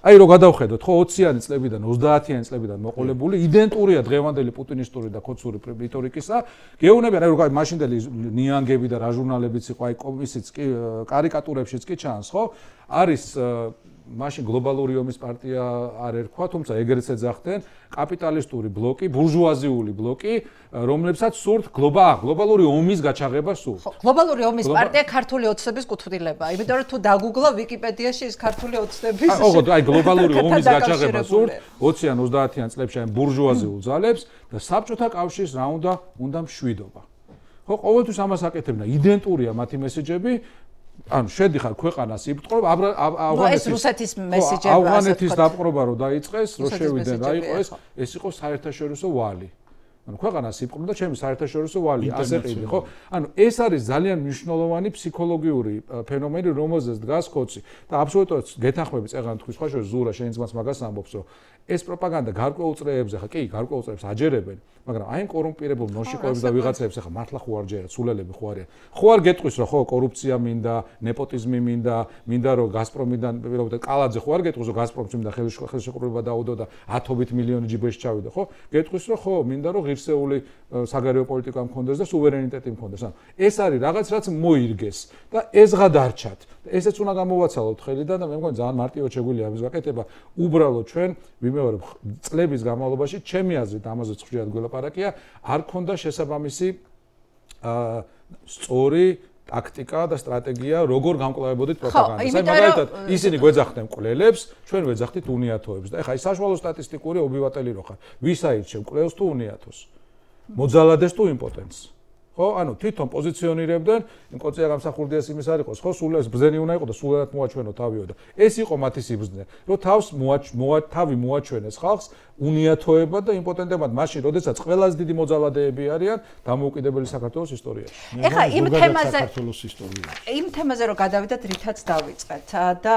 აი რო გადავხედოთ, ხო 20-იანი წლებიდან 30-იანი წლებიდან მოყოლებული იდენტურია დღევანდელი პუტინისტური და ქოცური რიტორიკისა. გეუბნებიან, აი რო მაშინდელი ნიანგები და რა ჟურნალებიც იყო, აი კომისიც კი კარიკატურებშიც კი ჩანს, ხო? არის მაშინ გლობალური ომის პარტია არ ერქვა, თუმცა ეგრეც ეძახდნენ კაპიტალისტური ბლოკი, ბურჟუაზიული ბლოკი, რომლებსაც სურთ გლობალური ომის გაჩაღება სურთ. გლობალური ომის პარტია ქართული ოცნების კუთვნილებაა, იმიტომ რომ თუ დაგუგლა ვიკიპედიაში ის ქართული ოცნების აი გლობალური ომის გაჩაღება სურთ 20-იან 30-იან წლებში აი ბურჟუაზიულ ძალებს და საბჭოთა კავშირს რა უნდა მშვიდობა. ხო, ყოველთვის ამას აკეთებდნენ, იდენტურია მათი მესეჯები ანუ შედიხარ ქვეყანას იბტყრობ ავღანეთის დაპყრობა რო დაიწყეს რო შევიდნენ რა იყო ეს იყო საერთაშორისო ვალი ანუ ქვეყანას იბტყრობ და ჩემი საერთაშორისო ვალი ასე ყიდი ხო ანუ ეს არის ძალიან მნიშვნელოვანი ფსიქოლოგიური ფენომენი რომელზეც დგას ხოცი და აბსოლუტურად გეთანხმები წეღან თქვი სხვა შორის ზურა შენიც მას მაგას ამბობს რომ ეს პროპაგანდა გარკვეულ წრეებზე ხა კი გარკვეულ წრეებს აჯერებენ მაგრამ აი ამ კორუმპირებულ ნოშიკოებს და ვიღაცებს ხა მართლა ხო არ ჯერა სულელები ხო არიან ხო არ გეტყვის რომ ხო კორუფცია მინდა ნეპოტიზმი მინდა რომ გაზპრომიდან პირობითად კალაძე ხო არ გეტყვის რომ გაზპრომს მინდა ხელშეკრულება დაუდო და 10 მილიონი ჯიბეში ჩავიდა ხო გეტყვის რომ ხო მინდა რომ ღირსეული საგარეო პოლიტიკა მქონდეს და სუვერენიტეტი მქონდეს ანუ ეს არის რაღაც რაც მოირგეს და ეზღა დარჩათ ესეც უნდა გამოვაცალოთ ხელიდან და მე მგონი ძალიან მარტივად შეგვიძლია ამის გაკეთება უბრალოდ ჩვენ ვიმეორებ წლების განმავლობაში ჩემი აზრით ამაზეც ხშირად გველაპარაკია არ ქონდა შესაბამისი სწორი ტაქტიკა და სტრატეგია როგორ გამკლავებოდით პროპაგანდას აი მაგალითად ისინი გვეძახდნენ მკვლელებს ჩვენ ვეძახდით უნიათოებს და ეხლა ის საშუალო სტატისტიკური ობივატელი რო ხარ ვის აირჩევ მკვლელს თუ უნიათოს მოძალადეს თუ იმპოტენტს ხო ანუ თვითონ პოზიციონირებდნენ იმკოცია გამსახურდიას იმის არ იყოს ხო სულ ეს ბრძენი უნდა იყოს და სულადად მოაჩვენო თავიო და ეს იყო მათი სიბრძნე რომ თავს თავი მოაჩვენეს ხალხს უნიათოებად და იმპოტენტებად მაშინ როდესაც ყველაზე დიდი მოძალადეები არიან დამოუკიდებელი საქართველოს ისტორიაში ეხლა იმ თემაზე რომ გადავიდეთ რითაც დავიწყეთ და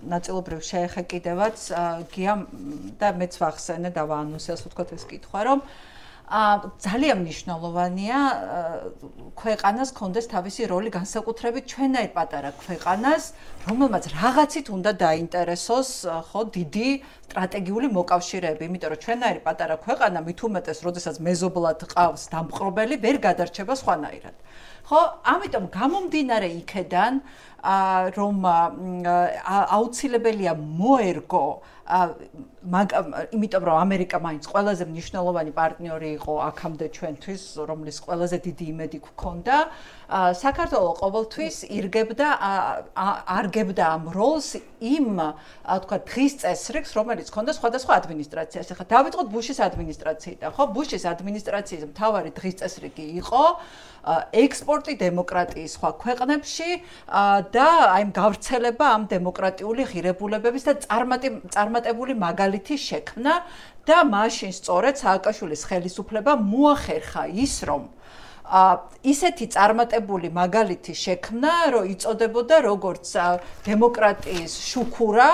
ნაწილობრივ შეეხე კიდევაც გიამ და მეც ვახსენე და ვაანონსებს ვთქვათ ეს კითხვა რომ ძალიან მნიშვნელოვანია ქვეყანას კონდეს თავისი როლი განსაკუთრებით ჩვენაირ პატარა ქვეყანას რომელმაც რაღაცით უნდა დაინტერესოს ხო დიდი სტრატეგიული მოკავშირეები იმიტომ რომ ჩვენაირი პატარა ქვეყანა მით უმეტეს როდესაც მეზობლად ყავს დამპყრობელი ვერ გადარჩება სხვანაირად ხო ამიტომ გამომდინარე იქედან რომ აუცილებელია მოერგო იმიტომ რომ ამერიკა მაინც ყველაზე მნიშვნელოვანი პარტნიორი იყო აქამდე ჩვენთვის რომლის ყველაზე დიდი იმედი გქონდა საქართველოს ყოველთვის არგებდა ამ როლს იმ თქვა დღის წესრიგს რომელიც ჰქონდა სხვადასხვა ადმინისტრაციას ეხლა დავიწყოთ ბუშის ადმინისტრაციიდან ხო ბუშის ადმინისტრაციის მთავარი დღის წესრიგი იყო ექსპორტი დემოკრატიის სხვა ქვეყნებში და აი გავრცელება ამ დემოკრატიული ღირებულებების და წარმატებული მაგალითის შექმნა და მაშინ სწორედ სააკაშვილის ხელისუფლება მოახერხა ის რომ ისეთი წარმატებული მაგალითი შექმნა, რომ იწოდებოდა როგორც დემოკრატიის შუქურა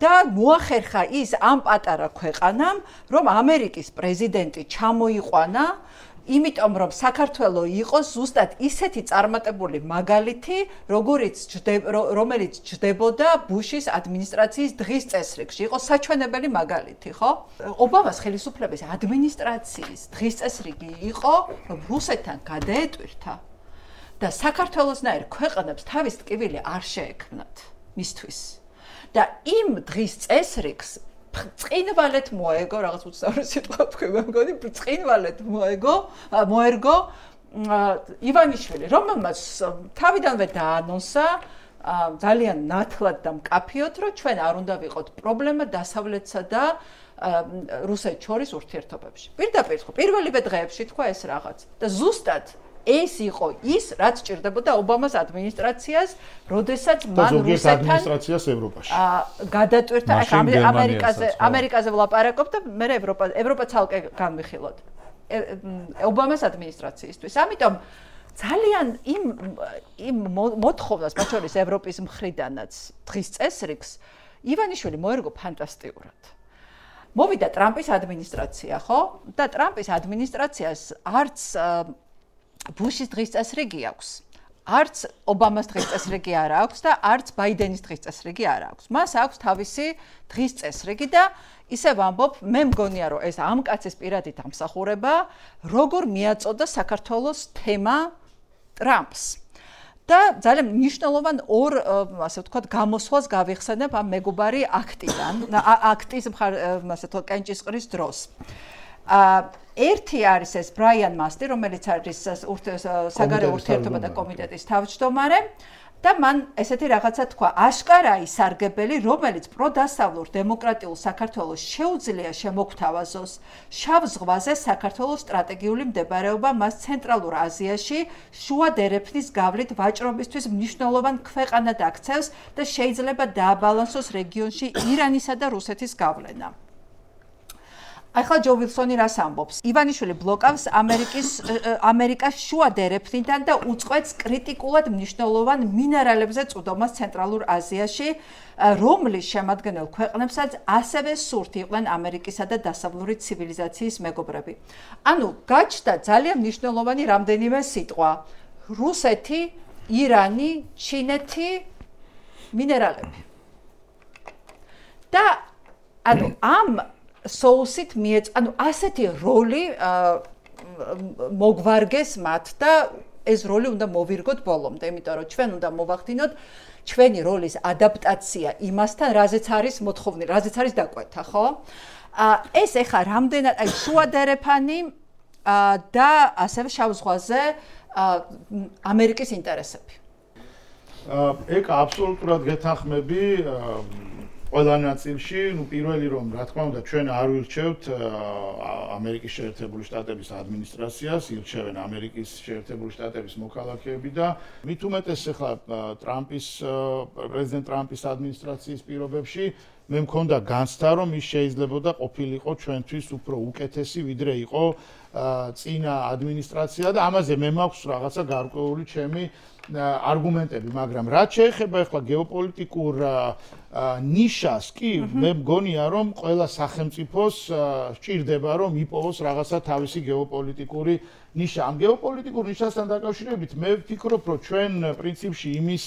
და მოახერხა ის ამ პატარა ქვეყანამ, რომ ამერიკის პრეზიდენტი ჩამოიყვანა, იმიტომ რომ საქართველოს იყო ზუსტად ისეთი წარმატებული მაგალითი, რომელიც ჯდებოდა ბუშის ადმინისტრაციის დღის წესრიგში, იყო საჩვენებელი მაგალითი, ხო? ობამას ხელისუფლების ადმინისტრაციის დღის წესრიგი იყო, რომ რუსეთთან გადაეტვირთა და საქართველოსნაირ ქვეყნებს თავის ტკივილი არ შეექმნათ მისთვის. და იმ დღის წესრიგს წინვალეთ მოეგო, რაღაც უცნაური სიტყვა თქვი, მე მგონი, წინვალეთ მოერგო ივანიშვილი, რომელმაც თავიდანვე დაანონსა ძალიან ნათლად და მკაფიოდ, რომ ჩვენ არ უნდა ვიყოთ პრობლემა დასავლეთსა და რუსეთს შორის ურთიერთობებში. პირდაპირ ხო, პირველივე დღეებში თქვა ეს რაღაც და ზუსტად ეს იყო ის, რაც ჭირდებოდა ობამას ადმინისტრაციას, როდესაც მან რუსეთთან ადმინისტრაციას ევროპაში გადატვირთა, ამერიკაზე ვლაპარაკობ და მე ევროპა ცალკე განვიხილოთ. ობამას ადმინისტრაციისთვის. ამიტომ ძალიან იმ მოთხოვნას, მათ შორის ევროპის მხრიდანაც დღის წესრიგს ივანიშვილი მოერგო ფანტასტიკურად. მოვიდა ტრამპის ადმინისტრაცია, ხო? და ტრამპის ადმინისტრაციას არც ბუშის დღის წესრიგი აქვს, არც ობამას დღის წესრიგი არ აქვს და არც ბაიდენის დღის წესრიგი არ აქვს. მას აქვს თავისი დღის წესრიგი და ისევ ვამბობ, მე მგონია რომ ეს ამ კაცის პირადი დამსახურება, როგორ მიაწოდა საქართველოს თემა ტრამპს. და ძალიან მნიშვნელოვან ორ, ასე ვთქვათ, გამოსვლას გავიხსენებ ამ მეგობარი აქტის ასე ვთქვათ, კენჭისყრის დროს. ერთი არის ეს ბრაიან მასტი, რომელიც არის საგარეო ურთიერთობათა კომიტეტის თავმჯდომარე და მან ესეთი რაღაცა თქვა, აშკარა ისარგებელი, რომელიც პროდასავლურ დემოკრატიულ საქართველოს შეუძლია შემოგთავაზოს შავ ზღვაზე საქართველოს სტრატეგიული მდებარეობა მას ცენტრალურ აზიაში შუა დერეფნის გავლით ვაჭრობისთვის მნიშვნელოვან ქვეყანად აქცევს და შეიძლება დააბალანსოს რეგიონში ირანისა და რუსეთის გავლენა. ახლა ჯო ვილსონი რას ამბობს? ივანიშვილი ბლოკავს ამერიკას შუა დერეფნიდან და უწყვეტს კრიტიკულად მნიშვნელოვან მინერალებზე წვდომას ცენტრალურ აზიაში, რომლის შემადგენელ ქვეყნებსაც ასევე სურთ იყვნენ ამერიკისა და დასავლური ცივილიზაციის მეგობრები. ანუ გაჩნდა ძალიან მნიშვნელოვანი რამდენიმე სიტყვა: რუსეთი, ირანი, ჩინეთი, მინერალები. და ანუ ამ соусით ანუ ასეთი როლი მოგვარგეს მათ და ეს როლი უნდა მოვირგოთ ბოლომდე, იმიტომ რომ ჩვენ უნდა მოვახდინოთ ჩვენი როლის ადაპტაცია იმასთან, რაზეც არის მოთხოვნილი, რაზეც არის დაკვეთა, ხო? ეს ეხა რამდენად აი შუა დერეფანი და ასევე შავ ზღვაზე ამერიკის ინტერესები. ეგ აბსოლუტურად გეთანხმები ყველა ნაწილში, პირველი რომ რა თქმა უნდა ჩვენ არ ვირჩევთ ამერიკის შეერთებული შტატების ადმინისტრაციას, ირჩევენ ამერიკის შეერთებული შტატების მოქალაქეები და მით უმეტეს ახლა პრეზიდენტ ტრამპის ადმინისტრაციის პირობებში მე მქონდა განცდა რომ ის შეიძლებოდა ყოფილიყო ჩვენთვის უფრო უკეთესი ვიდრე იყო წინა ადმინისტრაცია და ამაზე მე მაქვს რაღაცა გარკვეული ჩემი არგუმენტები, მაგრამ რაც შეეხება ახლა გეოპოლიტიკურ ნიშას, კი მე მგონია რომ ყველა სახელმწიფოს სჭირდება რომ იპოვოს რაღაცა თავისი გეოპოლიტიკური ნიშა. ამ გეოპოლიტიკურ ნიშასთან დაკავშირებით მე ვფიქრობ რომ ჩვენ პრინციპში იმის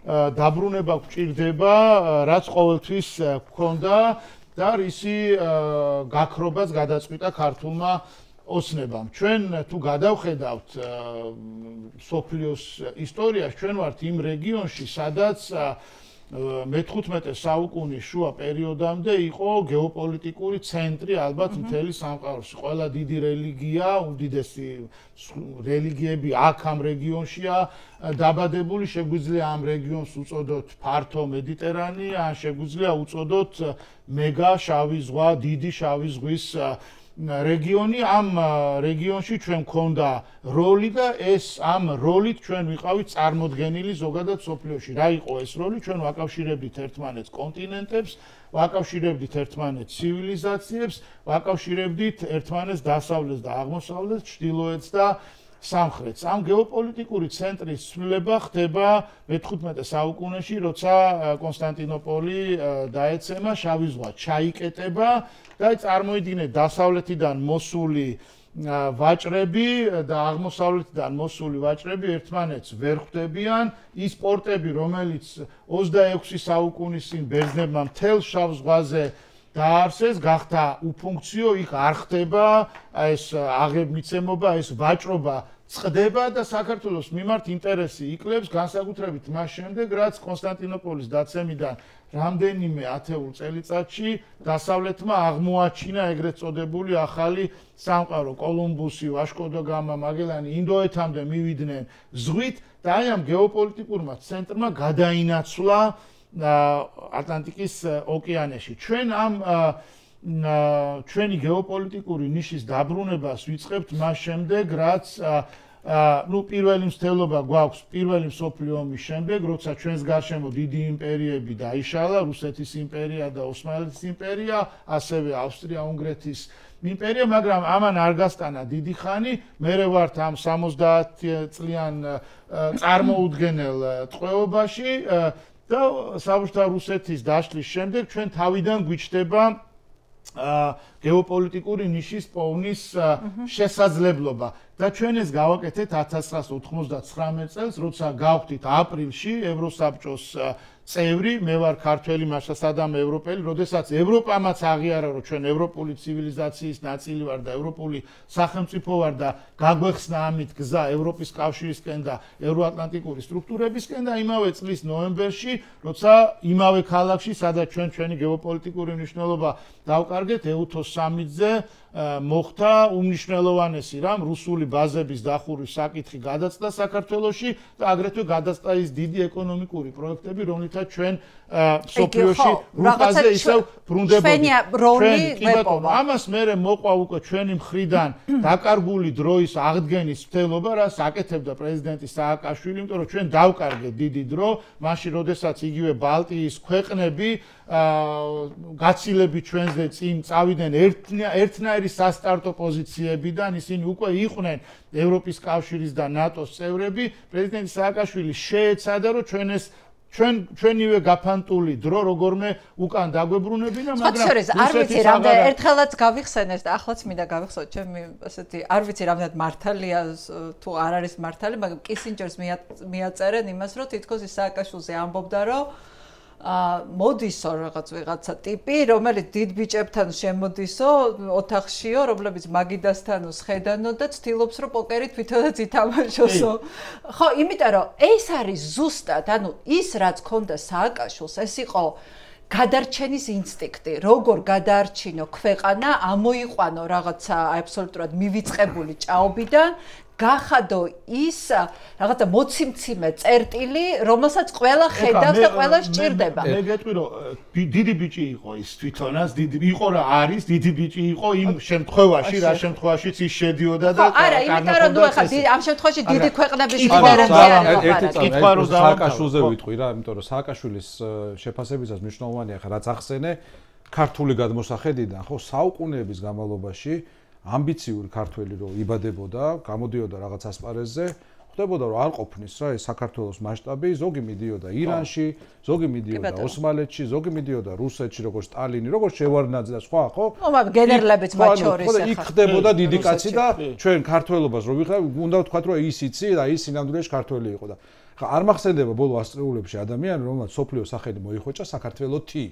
დაბრუნება გვჭირდება, რაც ყოველთვის გვქონდა და რისი გაქრობაც გადაწყვიტა ქართულმა ოცნებამ. ჩვენ თუ გადავხედავთ სოფლიოს ისტორიას, ჩვენ ვართ იმ რეგიონში, სადაც მე-15 საუკუნის შუა პერიოდამდე იყო გეოპოლიტიკური ცენტრი ალბათ მთელი სამყაროში. ყველა დიდი რელიგია, უდიდესი რელიგიები აქ ამ რეგიონშია დაბადებული, შეგვიძლია ამ რეგიონს უწოდოთ ფართო მედიტერანი, ან შეგვიძლია უწოდოთ მეგა შავი ზღვა, დიდი შავი ზღვის რეგიონი ამ რეგიონში ჩვენ მქონდა როლი და ეს ამ როლით ჩვენ ვიყავით წარმოდგენილი ზოგადად სოფლიოში. რა იყო ეს როლი? ჩვენ ვაკავშირებდით ერთმანეთს კონტინენტებს, ვაკავშირებდით ერთმანეთს ცივილიზაციებს, ვაკავშირებდით ერთმანეთს დასავლეთს და აღმოსავლეთს, ჩრდილოეთს და სამხრეთს. ამ გეოპოლიტიკური ცენტრის ცვლილება ხდება მე-15 საუკუნეში, როცა კონსტანტინოპოლი დაეცემა, შავი ზღვა ჩაიკეტება და წარმოიდგინეთ დასავლეთიდან მოსული ვაჭრები და აღმოსავლეთიდან მოსული ვაჭრები ერთმანეთს ვერ ხვდებიან. ის პორტები, რომელიც 26 საუკუნის წინ ბერძნებმა მთელ შავ ზღვაზე დაარსეს, გახდა უფუნქციო, იქ არ ხდება ეს აღებმიცემობა, ეს ვაჭრობა წყდება და საქართველოს მიმართ ინტერესი იკლებს, განსაკუთრებით მას შემდეგ, რაც კონსტანტინოპოლის დაცემიდან რამდენიმე ათეულ წელიწადში დასავლეთმა აღმოაჩინა ეგრეთ წოდებული ახალი სამყარო. კოლუმბუსი, ვაშკო და გამა, მაგელანი ინდოეთამდე მივიდნენ ზღვით და აი ამ გეოპოლიტიკურმა ცენტრმა გადაინაცვლა ატლანტიკის ოკეანეში. ჩვენ ამ ჩვენი გეოპოლიტიკური ნიშის დაბრუნებას ვიწყებთ მას შემდეგ, რაც პირველი მსვლელობა გვაქვს პირველი მსოფლიო ომის შემდეგ, როცა ჩვენს გარშემო დიდი იმპერიები დაიშალა, რუსეთის იმპერია და ოსმალეთის იმპერია, ასევე ავსტრია-უნგრეთის იმპერია, მაგრამ ამან არ გასტანა დიდი ხანი. მე ვართ ამ 70 წლიან წარმოუდგენელ ტყვეობაში და საბჭოთა რუსეთის დაშლის შემდეგ ჩვენ თავიდან გვიჩნდება გეოპოლიტიკური ნიშის პოვნის შესაძლებლობა და ჩვენ ეს გავაკეთეთ 1999 წელს, როცა გავხდით აპრილში ევროსაბჭოს წევრი, მე ვარ ქართველი, მაშა სადამ ევროპელი, როდესაც ევროპამაც აღიარა, რომ ჩვენ ევროპული ცივილიზაციის ნაწილი ვარ და ევროპული სახელმწიფო ვარ და გაგვეხსნა ამით გზა ევროპის კავშირისკენ და ევროატლანტიკური სტრუქტურებისკენ და იმავე წლის ნოემბერში, როცა იმავე ქალაქში, სადაც ჩვენ ჩვენი გეოპოლიტიკური მნიშვნელობა დავკარგეთ, ეუთოს სამიტზე მოხდა უმნიშვნელოვანესი რამ რუსული ბაზების დახურვის საკითხი გადაწყდა საქართველოში და აგრეთვე გადაწყდა ის დიდი ეკონომიკური პროექტები, რომლითაც ჩვენ სოფლიოში რუკაზე ისევ ბრუნდებოდით. ამას მერე მოყვა უკვე ჩვენი მხრიდან დაკარგული დროის აღდგენის მცდელობა, რაც აკეთებდა პრეზიდენტი სააკაშვილი, იმიტომ რომ ჩვენ დავკარგეთ დიდი დრო, მაშინ როდესაც იგივე ბალტიის ქვეყნები გაცილებით ჩვენზე წინ წავიდნენ ერთნაირი სასტარტო პოზიციებიდან, ისინი უკვე იყვნენ ევროპის კავშირის და ნატოს წევრები. პრეზიდენტი სააკაშვილი შეეცადა, რომ ჩვენივე გაფანტული დრო როგორმე უკან დაგვებრუნებინა, მაგრამ არ ვიცი რამდენ ერთხელაც გავიხსენეს და ახლაც მინდა გავიხსენოთ ჩემი ასეთი არ ვიცი რამდენად მართალია თუ არ არის მართალი, მაგრამ კისინჯერს მიაწერენ იმას, რომ თითქოს ის სააკაშვილზე ამბობდა, რომ მოდისო რაღაც ვიღაცა ტიპი, რომელიც დიდ ბიჭებთან შემოდისო ოთახშიო, რომლებიც მაგიდასთანოს ხედანო და ცდილობს რომ პოკერი თვითონაც ითამაშოსო. ხო, იმიტომ რომ ეს არის ზუსტად, ანუ ის რაც ქონდა სააკაშვილს, ეს იყო გადარჩენის ინსტინქტი, როგორ გადაარჩინო ქვეყანა, ამოიყვანო რაღაცა აბსოლუტურად მივიწყებული ჭაობიდან, გახადო ის რაღაცა მოციმციმე წერტილი, რომელსაც ყველა ხედავს და ყველა სჭირდება. მე გეტყვი რომ დიდი ბიჭი იყო ის თვითონაც, იყო რა არის, დიდი ბიჭი იყო იმ შემთხვევაში, რა შემთხვევაშიც ის შედიოდა და არა, იმიტომ რომ ნუ ახლა ამ შემთხვევაში დიდი ქვეყნების ლიდერები არიან. სააკაშვილზე ვიტყვი რა, იმიტომ რომ სააკაშვილის შეფასებისას მნიშვნელოვანია ხა რაც ახსენე ქართული გადმოსახედიდან, ხო, საუკუნეების განმავლობაში ამბიციური ქართველი რო იბადებოდა, გამოდიოდა რაღაც ასპარეზზე, ხდებოდა რომ არ ყოფნის რა ეს საქართველოს მასშტაბი, ზოგი მიდიოდა ირანში, ზოგი მიდიოდა ოსმალეთში, ზოგი მიდიოდა რუსეთში, როგორც სტალინი, როგორც შევარდნაძე და სხვა, ხო? გენერლებიც მათ შორის ახლა. იქ ხდებოდა დიდი კაცი და ჩვენ ქართველობას რო ვიხარ, უნდა ვთქვათ რომ ის იცი და ის სინამდვილეში ქართველი იყო და ხა არ მახსენდება ბოლო ასწლეულებში ადამიანი, რომელმაც სოფლიო სახელი მოიხოჭა საქართველოთი.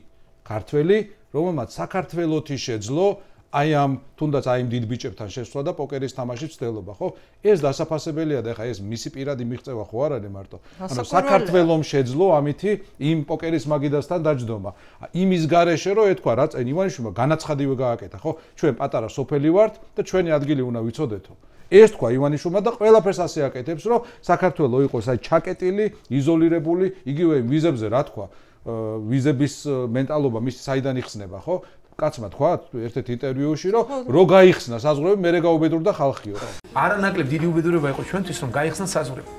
ქართველი, რომელმაც საქართველოთი შეძლო აი ამ თუნდაც აი იმ დიდ ბიჭებთან შესვლა და პოკერის თამაშის ცდელობა, ხო? ეს დასაფასებელია და ეხა ეს მისი პირადი მიღწევა ხო არ არის მარტო. ანუ საქართველოს შეძლო ამითი იმ პოკერის მაგიდასთან დაჯდომა. იმის გარეშე რომ ეთქვა რა წენ ივანიშვილმა განაცხადივე გააკეთა, ხო? ჩვენ პატარა სოფელი ვართ და ჩვენი ადგილი უნდა ვიცოდეთო. ეს თქვა ივანიშვილმა და ყველაფერს ასე აკეთებს, რომ საქართველოს იყოს აი ჩაკეტილი, იზოლირებული, იგივე ვიზებზე რა თქვა, ვიზების მენტალობა მისი საიდან იხსნება, ხო? კაცმა თქვა ერთ-ერთ ინტერვიუში, რომ რო გაიხსნა საზღვრები, მერე გაუბედურდა ხალხიო. არანაკლებ დიდი უბედურება იყო ჩვენთვის, რომ გაიხსნა საზღვრები.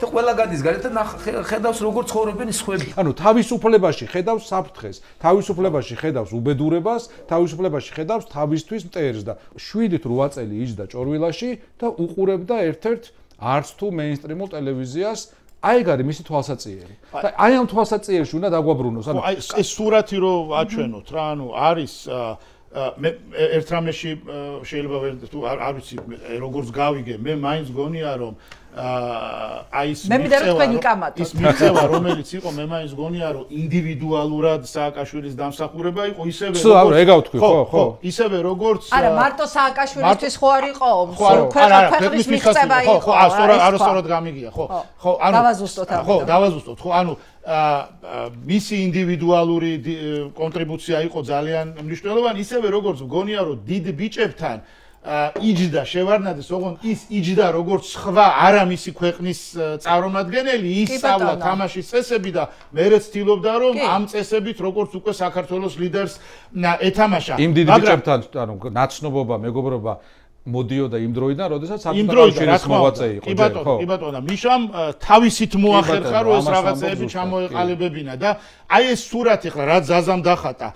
და ყველა გადის გარეთ და ხედავს როგორ ცხოვრობენ სხვები. ანუ თავისუფლებაში ხედავს საფრთხეს, თავისუფლებაში ხედავს უბედურებას, თავისუფლებაში ხედავს თავისთვის მტერს და 7-8 წელი იჯდა ჭორვილაში და უყურებდა ერთ-ერთ არც თუ მეინსტრიმულ ტელევიზიას. აი ეგ არის მისი თვალსაჩინო. და აი ამ თვალსაჩინოში უნდა დაგვაბრუნოს. ანუ ეს სურათი რო აჩვენოთ რა, ანუ არის მე ერთ რამეში შეიძლება ვერ თუ არ ვიცი როგორც გავიგე, მე მაინც გონია რომ აი ის მიღწევა რომელიც იყო მე მაინც გონია რომ ინდივიდუალურად სააკაშვილის დამსახურება იყო ისევე ხო ისევე როგორც არა მარტო სააკაშვილისთვის ხო არ იყო ქვეყნის მიღწევა იყო ხო სწორად გამიგია ხო ანუ დავაზუსტოთ ხო ანუ მისი ინდივიდუალური კონტრიბუცია იყო ძალიან მნიშვნელოვანი ისევე როგორც გონია რომ დიდ ბიჭებთან იჯდა შევარდნაძეს ოღონდ ის იჯდა როგორც სხვა არა მისი ქვეყნის წარმომადგენელი ისწავლა თამაშის წესები და მერე ცდილობდა რომ ამ წესებით როგორც უკვე საქართველოს ლიდერს ეთამაშა იმ დიდ ბიჭებთან ანუ ნაცნობობა მეგობრობა მოდიოდა იმ დროიდან როდესაც საქართველოს მოღვაწე იყო კი ბატონო მიშამ თავისით მოახერხა რომ ეს რაღაცეები ჩამოეყალიბებინა და აი ეს სურათი ხლა რა ზაზამ დახატა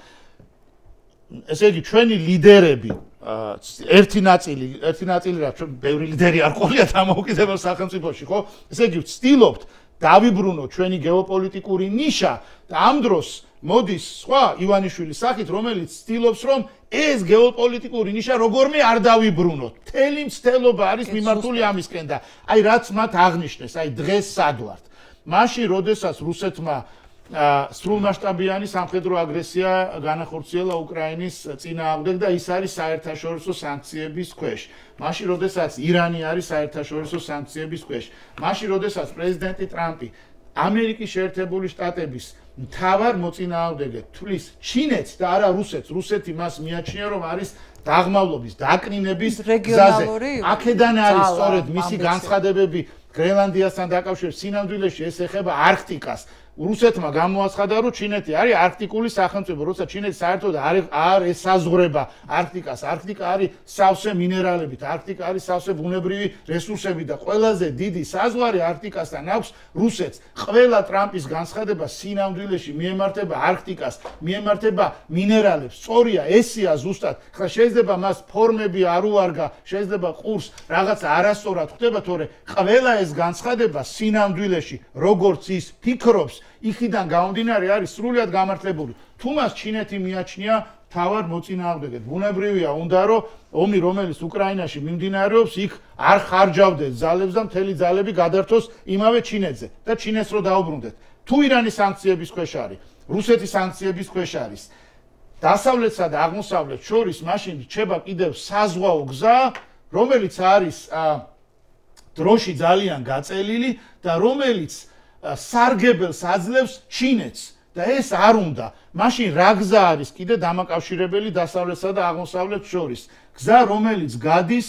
ესე იგი ჩვენი ლიდერები ერთი ნაწილი რა ბევრი ლიდერი არ ყოლია დამოუკიდებელ სახელმწიფოში ხო ესე იგი ვცდილობთ დავიბრუნოთ ჩვენი გეოპოლიტიკური ნიშა და ამ დროს მოდის სხვა ივანიშვილის სახით რომელიც ვცდილობს რომ ეს გეოპოლიტიკური ნიშა როგორმე არ დავიბრუნოთ მთელი მცდელობა არის მიმართული ამისკენ და აი რაც მათ აღნიშნეს აი დღეს სად ვართ მაშინ როდესაც რუსეთმა სრულმასშტაბიანი სამხედრო აგრესია განახორციელა უკრაინის წინააღმდეგ და ის არის საერთაშორისო სანქციების ქვეშ. მაშინ როდესაც ირანი არის საერთაშორისო სანქციების ქვეშ. მაშინ როდესაც პრეზიდენტი ტრამპი ამერიკის შეერთებული შტატების მთავარ მოწინააღმდეგედ თვლის ჩინეთს და არა რუსეთს. რუსეთი მას მიაჩნია რომ არის დაღმავლობის, დაკნინების გზაზე. აქედან არის სწორედ მისი განცხადებები გრენლანდიასთან დაკავშირებით სინამდვილეში ეს ეხება არქტიკას. რუსეთმა გამოაცხადა რომ ჩინეთი არის არქტიკული სახელმწიფო, როცა ჩინეთი საერთოდ არ ესაზღვრება არქტიკას. არქტიკა არის სავსე მინერალებით, არქტიკა არის სავსე ბუნებრივი რესურსები და ყველაზე დიდი საზღვარი არქტიკასთან აქვს რუსეთს. ყველა ტრამპის განცხადება სინამდვილეში მიემართება არქტიკას, მიემართება მინერალებს. სწორია, ესია ზუსტად. ხა შეიძლება მას ფორმები არ უარგა, შეიძლება ყურს რაღაც არასწორად ხვდება, თორე ყველა ეს განცხადება სინამდვილეში როგორც ის ფიქრობს იქიდან გამომდინარე არის სრულიად გამართლებული. თუ მას ჩინეთი მიაჩნია თავად მოწინააღმდეგედ, ბუნებრივია უნდა რომ ომი რომელიც უკრაინაში მიმდინარეობს, იქ არ ხარჯავდეს ძალებს და მთელი ძალები გადართოს იმავე ჩინეთზე და ჩინეთს რო დაუბრუნდეთ. თუ ირანის სანქციების ქვეშ არის, რუსეთის სანქციების ქვეშ არის, დასავლეთსა და აღმოსავლეთს შორის მაშინ რჩება კიდევ საზღვაო გზა, რომელიც არის დროში ძალიან გაწელილი და რომელიც სარგებელს აძლევს ჩინეთს და ეს არ უნდა. მაშინ რა გზა არის კიდე დამაკავშირებელი დასავლეთსა და აღმოსავლეთს შორის? გზა რომელიც გადის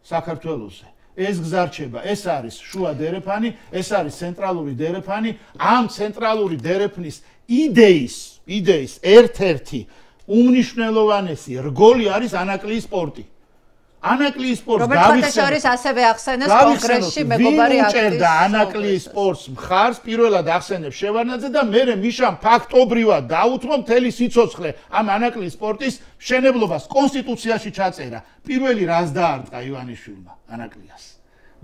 საქართველოზე. ეს გზა რჩება, ეს არის შუა დერეფანი, ეს არის ცენტრალური დერეფანი. ამ ცენტრალური დერეფნის იდეის ერთ-ერთი უმნიშვნელოვანესი რგოლი არის ანაკლიის პორტი. ანაკლიის პორტს გავიხსენოთ ასევე ახსენეს კონგრესში მეგობარი აქტივისტი და ანაკლიის პორტს მხარს პირველად ახსენებს შევარდნაძე და მერე მიშამ ფაქტობრივად დაუთმო მთელი სიცოცხლე ამ ანაკლიის პორტის მშენებლობას კონსტიტუციაში ჩაწერა. პირველი რას დაარტყა ივანიშვილმა ანაკლიას?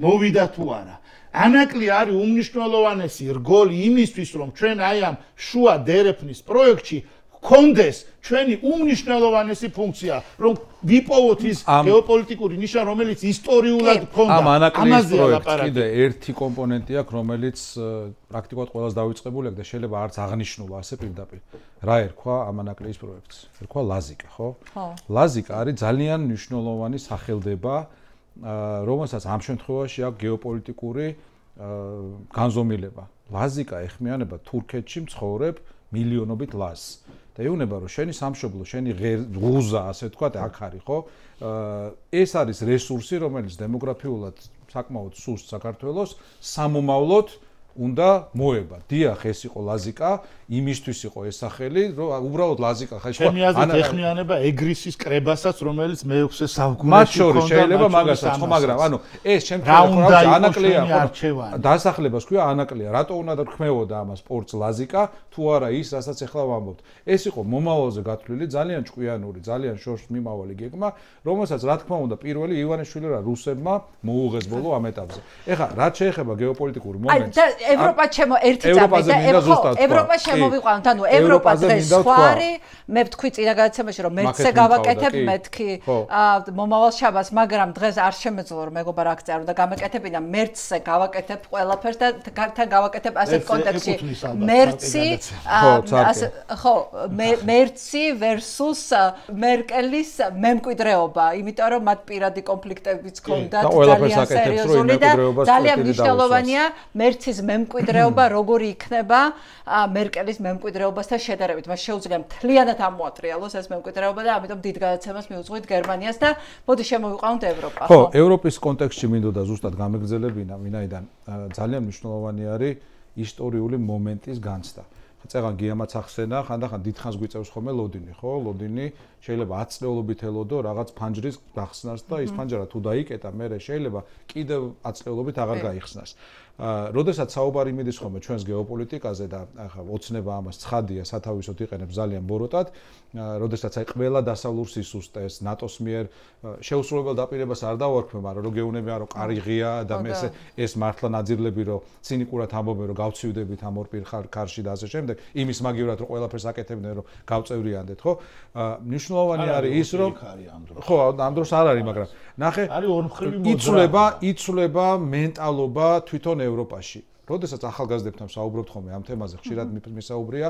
მოვიდა თუ არა? ანაკლი არის უმნიშვნელოვანესი რგოლი იმისთვის რომ ჩვენ აი ამ შუა დერეფნის პროექტში კონდეს ჩვენი უმნიშვნელოვანესი ფუნქცია რომ ვიპოვოთ ის გეოპოლიტიკური ნიშა რომელიც ისტორიულად ქონდა ამ ანაკლიის პროექტს კიდე ერთი კომპონენტი აქვს რომელიც პრაქტიკულად ყველას დავიწყებული აქვს და შეიძლება არც აღნიშნულა ასე პირდაპირ რა ერქვა ამ ანაკლიის პროექტს ერქვა ლაზიკა ხო ლაზიკა არის ძალიან მნიშვნელოვანი სახელდება რომელსაც ამ შემთხვევაში აქვს გეოპოლიტიკური განზომილება ლაზიკა ეხმიანება თურქეთში მცხოვრებ მილიონობით ლაზს და ეუბნება რომ შენი სამშობლო, შენი ღუზა, ასე ვთქვათ, აქ არის, ხო? ეს არის რესურსი, რომელიც დემოგრაფიულად საკმაოდ სუსტ საქართველოს სამომავლოდ უნდა მოება. დიახ, ეს იყო ლაზიკა, იმისთვის იყო ეს სახელი, რომ უბრალოდ ლაზიკა ხა ხო. ჩემი აზრით ეხმიანება ეგრისის კრებასაც, რომელიც მე-6 საუკუნეში ხონდა. შეიძლება მაგასაც, ხო, მაგრამ ეს შემთხვევაში ანაკლია, დასახლებას ქვია ანაკლია. რატო უნდა დათქმევოდა ამას სპორტს ლაზიკა, თუ არა ის, რასაც ახლა ვამბობთ. ეს იყო მომავალზე გათვლილი, ძალიან ჭკვიანური, ძალიან შორს მიმავალი გეგმა, რომელსაც რა თქმა უნდა პირველი ივანიშვილი რა რუსებმა მოუღეს ბოლო ამ ეტაპზე. ეხლა რაც შეეხება გეოპოლიტიკურ მომენტს, ევროპა ჩემო ერთი წამი და ევროპა შემოვიყვანოთ, ანუ ევროპა დღეს სხვა არის, მე ვთქვი წინა გადაცემაში რომ მერცზე გავაკეთებ, მეთქი მომავალ შაბათს, მაგრამ დღეს არ შემეძლო რომ მეგობრა აქ წარ უნდა გამეკეთებინა, მერცზე გავაკეთებ ყველაფერს და თან გავაკეთებ ასეთ კონტექსტში მერცი ხო მერცი versus მერკელის მემკვიდრეობა, იმიტომ რომ მათ პირადი კონფლიქტებიც ჰქონდათ ძალიან სერიოზული და ძალიან მნიშვნელოვანია მერცის მემკვიდრეობა როგორი იქნება მერკელის მემკვიდრეობასთან შედარებით. მას შეუძლია მთლიანად ამოატრიალოს ეს მემკვიდრეობა და ამიტომ დიდ გადაცემას მიუძღვით გერმანიას და მოდი შემოვიყვანოთ ევროპა. ხო, ევროპის კონტექსტში მინდოდა ზუსტად გამეგრძელებინა, ვინაიდან ძალიან მნიშვნელოვანი არის ისტორიული მომენტის განცდა. წეგან გიამაც ახსენა, ხანდახან დიდხანს გვიწევს ხოლმე ლოდინი, ხო? ლოდინი შეიძლება 10 წლეულობით ელოდო რაღაც ფანჯრის გახსნას და ის ფანჯარა თუ დაიკეტა, მერე შეიძლება კიდევ 10 წლეულობით აღარ გაიხსნას. როდესაც საუბარი მიდის ხოლმე ჩვენს გეოპოლიტიკაზე და ახლა ოცნება ამას ცხადია, სათავისოდ იყენებს ძალიან ბოროტად, როდესაც აი ყველა დასავლურ სისუსტეს ნატოს მიერ შეუსრულებელ დაპირებას არ დავარქმევ, მაგრამ რო გეუბნებიან რომ კარიღია და მე ეს მართლა ნაძირლები რომ ცინიკურად ამბობენ რომ გავცივდებით ამ ორ პირხარში და ასე შემდეგ, იმის მაგივრად რომ ყველაფერს აკეთებდნენ რომ გავწევრიანდეთ, ხო? მნიშვნელოვანი არის ის რომ ხო, ამ დროს არ არის, მაგრამ ნახე, არის ორმხრივი მოძრაობა. იცვლება მენტალობა თვითონ ევროპაში. როდესაც ახალგაზრდებთან საუბრობთ ხოლმე ამ თემაზე, ხშირად მისაუბრია,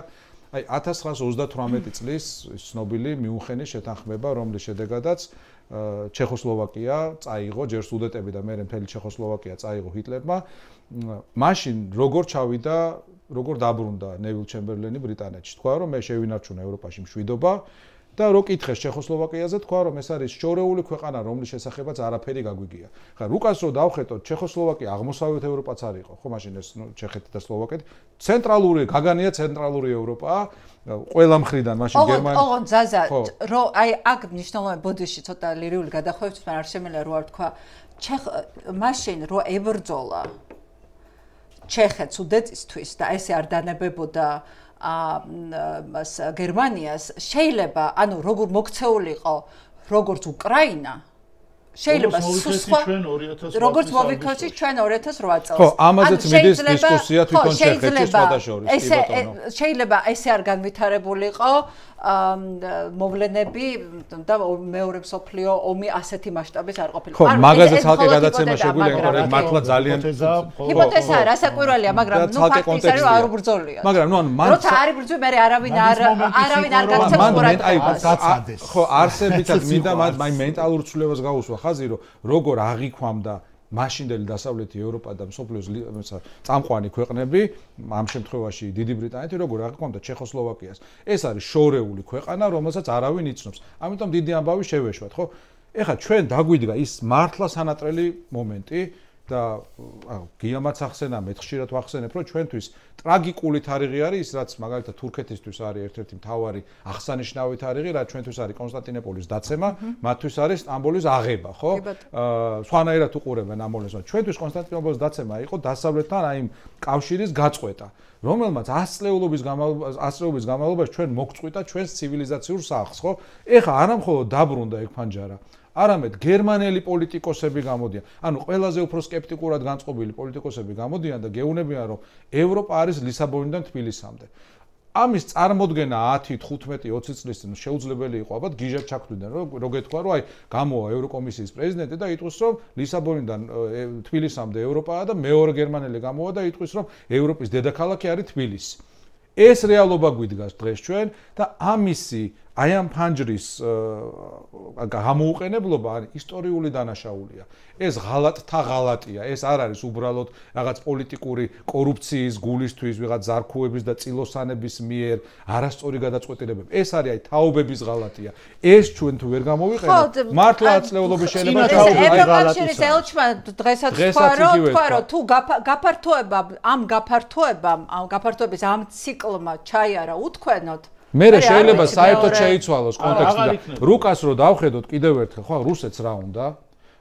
აი 1938 წლის ცნობილი მიუნხენის შეთანხმება, რომლის შედეგადაც ჩეხოსლოვაკია წაიღო, ჯერ სუდეტები და მერე მთელი ჩეხოსლოვაკია წაიღო ჰიტლერმა. მაშინ როგორ ჩავიდა, როგორ დაბრუნდა ნევილ ჩემბერლენი ბრიტანეთში. თქვა რომ მე შევინარჩუნე ევროპაში მშვიდობა და რო კითხეს ჩეხოსლოვაკიაზე, თქვა რომ ეს არის შორეული ქვეყანა, რომლის შესახებაც არაფერი გაგვიგია. ხა რუკას რო დავხეტოთ, ჩეხოსლოვაკია აღმოსავლეთ ევროპაც არ იყო, ხო, მაშინ ეს ჩეხეთი და სლოვაკეთი, ცენტრალური, გაგანია ცენტრალური ევროპაა, ყველა მხრიდან მაშინ გერმანია. ოღონდ ზაზა, რო აი აქ მნიშვნელოვანი ბოდიში ცოტა ლირიული გადახვევით, მაგრამ არ შემიძლია რო არ თქვა, მაშინ რო ებრძოლა ჩეხეთს უდეტისთვის და ესე არ დანებებოდა გერმანიას, შეიძლება, ანუ როგორ მოქცეულიყო, როგორც უკრაინა, შეიძლება როგორც მოვიქცეთ ჩვენ 2008 წელს. ხო, ამაზეც მიდის დისკუსია თვითონ ჩეხეთში სხვადასხვა. შეიძლება ესე არ განვითარებულიყო მოვლენები და მეორე მსოფლიო ომი ასეთი მასშტაბის არ ყოფილიყო. ხო, მაგაზე ცალკე გადაცემა შეგვიძლია, მაგრამ მართლა ძალიან ჰიპოთეზა რასაკვირველია, მაგრამ ნუ ფაქტი არის რომ არ უბრძოლია. მაგრამ ნუ ანუ მან როცა არის ბრძოლი, მე არავინ არ გაქცევს ყურადღებას. ხო, არსებითად მინდა მაინც მენტალურ ცვლილებას გაუსვა ხაზი, რომ როგორ აღიქვამდა მაშინდელი დასავლეთი ევროპა და მსოფლიოს წამყვანი ქვეყნები, ამ შემთხვევაში დიდი ბრიტანეთი, როგორ აღიქვამდა ჩეხოსლოვაკიას. ეს არის შორეული ქვეყანა, რომელსაც არავინ იცნობს. ამიტომ დიდი ამბავი შევეშვათ, ხო? ეხლა ჩვენ დაგვიდგა ის მართლა სანატრელი მომენტი და გიამაც ახსენა, მე ხშირად ვახსენებ, რომ ჩვენთვის ტრაგიკული თარიღი არის ის, რაც მაგალითად თურქეთისთვის არის ერთ-ერთი მთავარი აღსანიშნავი თარიღი, რაც ჩვენთვის არის კონსტანტინოპოლის დაცემა, მათთვის არის სტამბოლის აღება, ხო? სხვანაირად უყურებენ ამ მოვლენას. ჩვენთვის კონსტანტინოპოლის დაცემა იყო დასავლეთთან აი იმ კავშირის გაწყვეტა, რომელმაც 100 წლეულობის განმავლობაში ჩვენ მოგწყვიტა ჩვენს ცივილიზაციურ სახლს, ხო? ეხლა არა მხოლოდ დაბრუნდა ეგ ფანჯარა, არამედ გერმანელი პოლიტიკოსები გამოდიან. ანუ ყველაზე უფრო სკეპტიკურად განწყობილი პოლიტიკოსები გამოდიან და გეუბნებიან, რომ ევროპა არის ლისაბონიდან თბილისამდე. ამის წარმოდგენა 10, 15, 20 წლის წინ შეუძლებელი იყო, ალბათ გიჟად ჩაქვდნენ, რომ გეთქვა, რომ აი გამოვა ევროკომისიის პრეზიდენტი და იტყვის, რომ ლისაბონიდან თბილისამდე ევროპაა და მეორე გერმანელი გამოვა და იტყვის, რომ ევროპის დედაქალაქი არის თბილისი. ეს რეალობა გვიდგას დღეს ჩვენ და ამისი აი ამ ფანჯრის გამოუყენებლობა არის ისტორიული დანაშაულია. ეს ღალატთა ღალატია. ეს არ არის უბრალოდ რაღაც პოლიტიკური კორუფციის გულისთვის, ვიღაც ზარქუების და წილოსანების მიერ არასწორი გადაწყვეტილებები. ეს არის აი თაობების ღალატია. ეს ჩვენ თუ ვერ გამოვიყენებთ, მართლა აწლეულობის შეიძლება ევროკავშირის ელჩმა დღესაც თქვა რომ თუ გაფართოების ამ ციკლმა ჩაიარა უთქვენოთ მე შეიძლება საერთოდ შეიცვალოს კონტექსტი და რუკას რო დავხედოთ კიდევ ერთხელ, ხო, რუსეთს რა უნდა?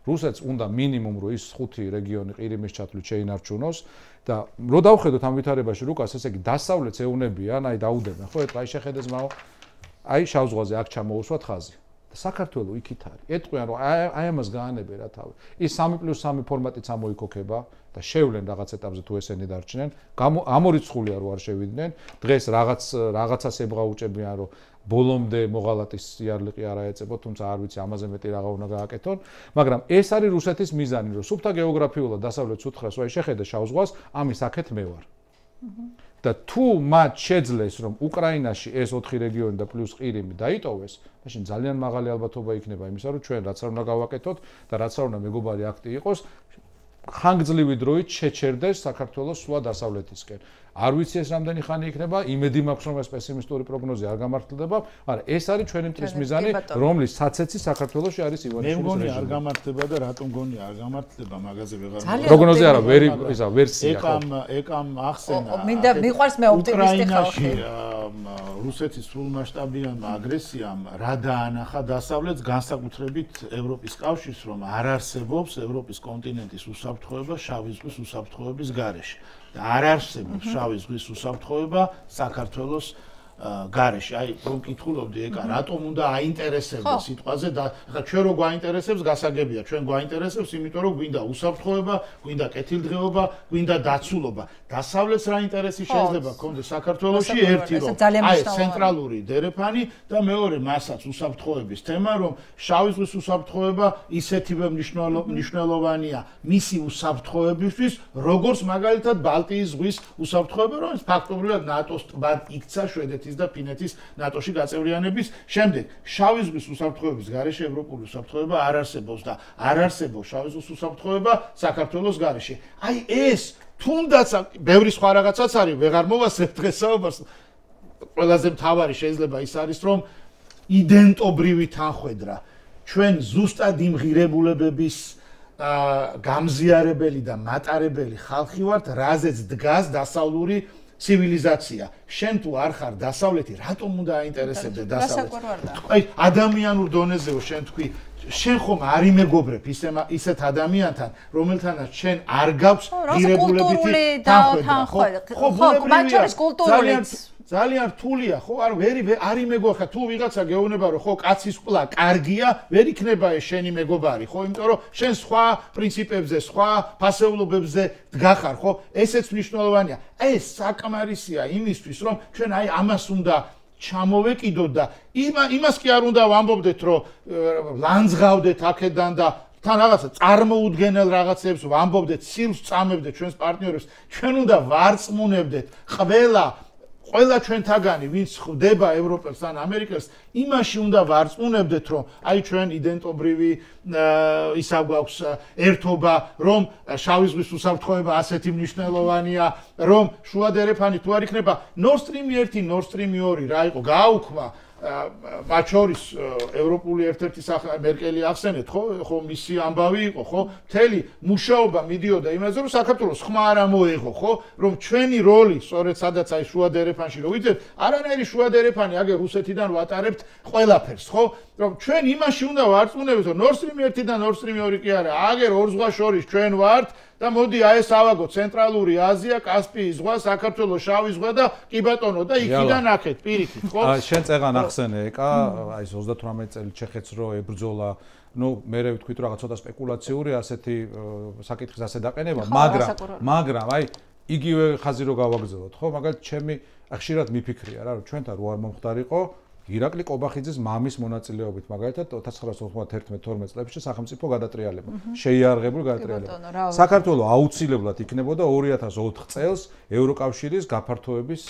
რუსეთს უნდა მინიმუმ რო ის 5 რეგიონი ყირიმის ჩათვლით შეინარჩუნოს და რო დავხედოთ ამ ვითარებაში რუკას, ესე იგი დასავლეთს ეუნებიან, აი დაუდებენ, ხო, ეტყვა აი შეხედეს მაო, აი შავ ზღვაზე აქ ჩამოუსვათ ხაზი. და საქართველოს იქით არის. ეტყვიან რომ აი ამას გაანებენ რა თავი. ის 3+3 ფორმატიც ამოიქოქება და შევლენ რაღაც ეტაპზე თუ ესენი დარჩნენ. ამორიცხულია რო არ შევიდნენ. დღეს რაღაცას ებღაუჭებიან რომ ბოლომდე მოღალატის იარლიყი არ აეწებო, თუმცა არ ვიცი ამაზე მეტი რაღა უნდა გააკეთონ, მაგრამ ეს არის რუსეთის მიზანი, რომ სუფთა გეოგრაფიულად დასავლეთს უთხრას, აი შეხედე შავ ზღვას, ამის აქეთ მე ვარ. და თუ მათ შეძლეს რომ უკრაინაში ეს 4 რეგიონი და პლუს ყირიმი დაიტოვეს, მაშინ ძალიან მაღალი ალბათობა იქნება იმისა, რომ ჩვენ რაც არ უნდა გავაკეთოთ და რაც არ უნდა მეგობარი აქტი იყოს, ხანგრძლივი დროით შეჩერდეს საქართველოს სვლა დასავლეთისკენ. არ ვიცი ეს რამდენი ხანი იქნება, იმედი მაქვს რომ ეს პესიმისტური პროგნოზი არ გამართლდება, მაგრამ ეს არის ჩვენი მტრის მიზანი, რომლის საცეცი საქართველოში არის ივანიშვილის რეჟიმი. მე მგონი არ გამართლდება და რატომ მგონი არ გამართლდება, მაგაზე ვეღარ პროგნოზი არა, ისა ვერსია ხო. ეკამ ახსენა. მინდა მიყვარს მე ოპტიმისტი ხალხი. რუსეთის სრულმასშტაბიანმა აგრესიამ რა დაანახა დასავლეთს, განსაკუთრებით ევროპის კავშირს, რომ არ არსებობს ევროპის კონტინენტის უსაფრთხოება შავი ზღვის უსაფრთხოების გარეშე. და არ არსებობს შავი ზღვის უსაფრთხოება საქართველოს გარეშე. აი, რომ კითხულობდი ეკა, რატომ უნდა აინტერესებდეს სიტყვაზე და ახლა ჩვენ რო გვაინტერესებს, გასაგებია, ჩვენ გვაინტერესებს, იმიტომ რომ გვინდა უსაფრთხოება, გვინდა კეთილდღეობა, გვინდა დაცულობა. დასავლეთს რა ინტერესი შეიძლება გქონდეს საქართველოში? ერთი რომ აი ცენტრალური დერეფანი და მეორე მასაც უსაფრთხოების თემა, რომ შავი ზღვის უსაფრთხოება ისეთივე მნიშვნელოვანია მისი უსაფრთხოებისთვის, როგორც მაგალითად ბალტიის ზღვის უსაფრთხოება, რომელიც ფაქტობრივად ნატოს ტბად იქცა შვედეთის და ფინეთის ნატოში გაწევრიანების შემდეგ. შავი ზღვის უსაფრთხოების გარეშე ევროპული უსაფრთხოება არ არსებობს და არ არსებობს შავი ზღვის უსაფრთხოება საქართველოს გარეშე. აი ეს თუნდაც ბევრი სხვა რაღაცაც არის, ვეღარ მოვასწრებ დღესაობას. ყველაზე მთავარი შეიძლება ის არის, რომ იდენტობრივი თანხwebdriver. ჩვენ ზუსტად იმ ღირებულებების გამზიარებელი და მატარებელი ხალხი ვართ, რაზეც დგას დასავლური ცივილიზაცია. შენ თუ არ ხარ დასავლეთი, რატომ უნდა აინტერესებდე დასავლეთი? აი, ადამიანურ დონეზეო შენ თქვი, შენ ხომ არ იმეგობრებ ისეთ ადამიანთან, რომელთანაც შენ არ გაქვს ღირებულებითი თანხwebdriver. ხო, მათ შორის კულტურულიც ძალიან რთულია, ხო? არ იმეგობრ ხა თუ ვიღაცა გეუბნება რომ ხო კაცის ყლა კარგია, ვერ იქნება ეს შენი მეგობარი, ხო? იმიტომ რომ შენ სხვა პრინციპებზე, სხვა ფასეულობებზე დგახარ, ხო? ესეც მნიშვნელოვანია. ეს საკმარისია იმისთვის, რომ ჩვენ აი ამას უნდა ჩამოვეკიდოთ და იმას კი არ უნდა ვამბობდეთ, რომ ლანძღავდეთ აქედან და თან რაღაცა წარმოუდგენელ რაღაცებს ვამბობდეთ, სილს წამებდეთ ჩვენს პარტნიორებს, ჩვენ უნდა ვარწმუნებდეთ ყველა ჩვენთაგანი, ვინც ხვდება ევროპელს ან ამერიკელს, იმაში უნდა ვარწმუნებდეთ, რომ აი ჩვენ იდენტობრივი ისა გვაქვს ერთობა, რომ შავი ზღვის უსაფრთხოება ასეთი მნიშვნელოვანია, რომ შუა დერეფანი თუ არ იქნება Nord Stream 1, Nord Stream 2 რა იყო გააუქმა მათ შორის ევროპული ერთ-ერთი მერკელი ახსენეთ, ხო მისი ამბავი იყო, ხო? მთელი მუშაობა მიდიოდა იმაზე, რომ საქართველოს ხმა არ ამოეღო, ხო? რომ ჩვენი როლი, სწორედ სადაც აი შუა დერეფანში რო ვიძებთ, არანაირი შუა დერეფანი, აგერ რუსეთიდან ვატარებთ ყველაფერს, ხო? რომ ჩვენ იმაში უნდა ვარწმუნებდეთ, რომ Nord Stream 1 და Nord Stream 2 კი არა, აგერ ორ ზღვას შორის ჩვენ ვართ და მოდი აი ეს ავაგო ცენტრალური აზია, კასპიის ზღვა, საქართველოს შავი ზღვა და კი ბატონო და იქიდან აქეთ პირიქით, ხო? შენ წეგან ახსენე ეკა, აი ეს 38 წელი ჩეხეთს რო ებრძოლა, ნუ მე ვთქვით რომ რაღაც ცოტა სპეკულაციური ასეთი საკითხის ასე დაყენება, მაგრამ აი იგივე ხაზი რო გავაგზავნოთ, ხო? მაგალითად ჩემი ხშირად მიფიქრია რა, რომ ჩვენთან რო არ მომხდარიყო ირაკლი ყობახიძის მამის მონაწილეობით მაგალითად 1991-12 წლებში სახელმწიფო გადატრიალება, შეიარაღებული გადატრიალება. საქართველოს აუცილებლად იქნებოდა 2004 წელს ევროკავშირის გაფართოების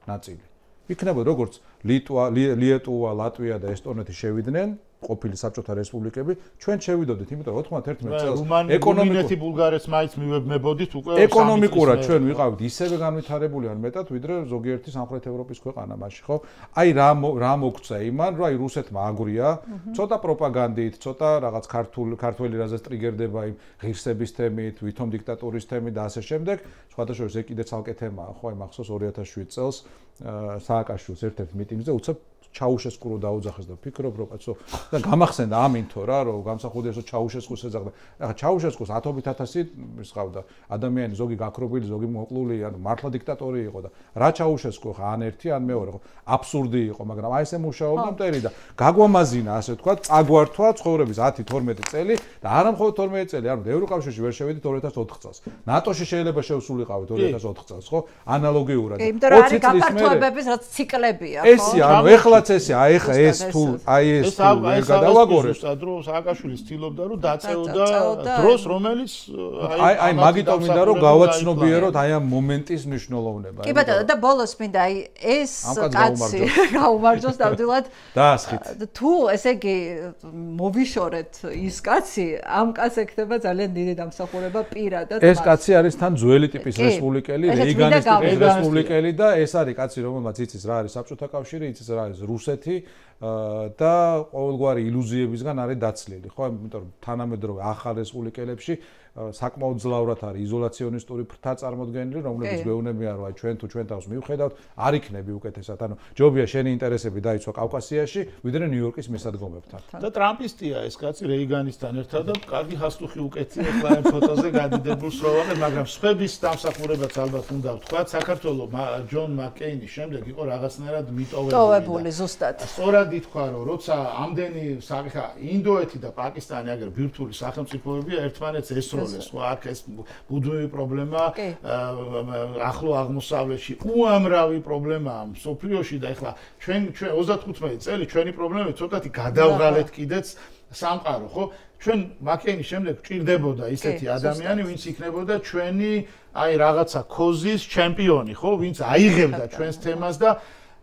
ნაწილი. იქნებოდა როგორც ლიეტუვა, ლატვია და ესტონეთი შევიდნენ ყოფილი საბჭოთა რესპუბლიკები, ჩვენ შევიდოდით, იმიტომ რომ 91 წელს ეკონომიკურად ბულგარეთს მაინც მივებმებოდით უკვე ეკონომიკურად ჩვენ ვიყავით ისევე განვითარებული ან მეტად, ვიდრე ზოგიერთი სამხრეთ ევროპის ქვეყანა მაშინ, ხო? აი რა მოგწა იმან, რომ აი რუსეთმა აგვრია, ცოტა პროპაგანდით, ცოტა რაღაც ქართველი რაზეც ტრიგერდება იმ ღირსების თემით, ვითომ დიქტატურის თემით და ასე შემდეგ. სხვათა შორის ეს კიდე ცალკე თემაა, ხო, აი მახსოვს 2007 წელს სააკაშვილის ერთ-ერთ მიტინგზე უცებ ჩაუშესკუ რო დაუძახეს და ფიქრობ რომ კაცო და გამახსენდა ამინთო რა რომ გამსახურდიას რომ ჩაუშესკუს ეძახდა. ახლა ჩაუშესკუს 10.000 ის ყავდა ადამიანი ზოგი გაქრობილი, ზოგი მოკლული, ანუ მართლა დიქტატორი იყო და რა ჩაუშესკუ ხა ან ერთი ან მეორე ხო აბსურდი იყო, მაგრამ აი ესე მუშაობდა მტერი და გაგვამაზინა ასე თქვა, წაგვართვა ცხოვრების 10-12 წელი და არა მხოლოდ 12 წელი, ანუ ევროკავშირში ვერ შევედით 2004 წელს. ნატოში შეიძლება შევსულიყავით 2004 წელს, ხო? ანალოგიურად. 20 წლის მერე რაც ციკლებია, ხო? ესია, ანუ ეხლა წესი, აი ეხა ეს თუ აი ეს თუ ვერ გადავაგორებ, რომ სააკაშვილი ცდილობდა რომ დაწეოდა დროს, რომელიც აი მაგიტომ მინდა რომ გავაცნობიეროთ აი ამ მომენტის მნიშვნელოვნება. კი ბატონო, და ბოლოს მინდა აი ეს კაცი გაუმარჯოს ნამდვილად დაასხით. თუ ესე იგი მოვიშორეთ ის კაცი, ამ კაცს ექნება ძალიან დიდი დამსახურება პირადად. ეს კაცი არის თან ძველი ტიპის რესპუბლიკელი, რეიგანის ტიპის რესპუბლიკელი და ეს არის კაცი, რომელმაც იცის რა არის საბჭოთა კავშირი, იცის რა არის რუსეთი და ყოველგვარი ილუზიებისგან არის დაცლილი, ხო? იმიტომ რომ თანამედროვე ახალ რესპუბლიკელებში საკმაოდ ძლავრად არის იზოლაციონისტური ფრთა წარმოდგენილი, რომლებიც გვეუბნებიან რომ აი ჩვენ თუ ჩვენ თავს მივხედავთ, არ იქნები უკეთესად. ანუ ჯობია შენი ინტერესები დაიცვა კავკასიაში, ვიდრე ნიუ-იორკის მისადგომებთან. და ტრამპისტია ეს კაცი რეიგანისთან ერთად და კარგი ჰასტუხი უკეთია ახლა ამ ფოტოზე გადიდებულს რო ვაღებ, მაგრამ სხვების დამსახურებაც ალბათ უნდა ვთქვა, საქართველოს ჯონ მაკეინის შემდეგ იყო რაღაცნაირად მიტოვებული ზუსტად. სწორად ითქვა რომ როცა ამდენი ხა ინდოეთი და პაკისტანი აგერ ბირთვული სახელმწიფოებია ერთმანეთს ესროლეს, ხო აქ ეს ბუდმივი პრობლემა ახლო აღმოსავლეთში უამრავი პრობლემაა მსოფლიოში და ეხლა ჩვენ 35 წელი ჩვენი პრობლემები ცოტათი გადავღალეთ კიდეც სამყარო, ხო? ჩვენ მაკეინის შემდეგ ჭირდებოდა ისეთი ადამიანი, ვინც იქნებოდა ჩვენი აი რაღაცა კოზის ჩემპიონი, ხო? ვინც აიღებდა ჩვენს თემას და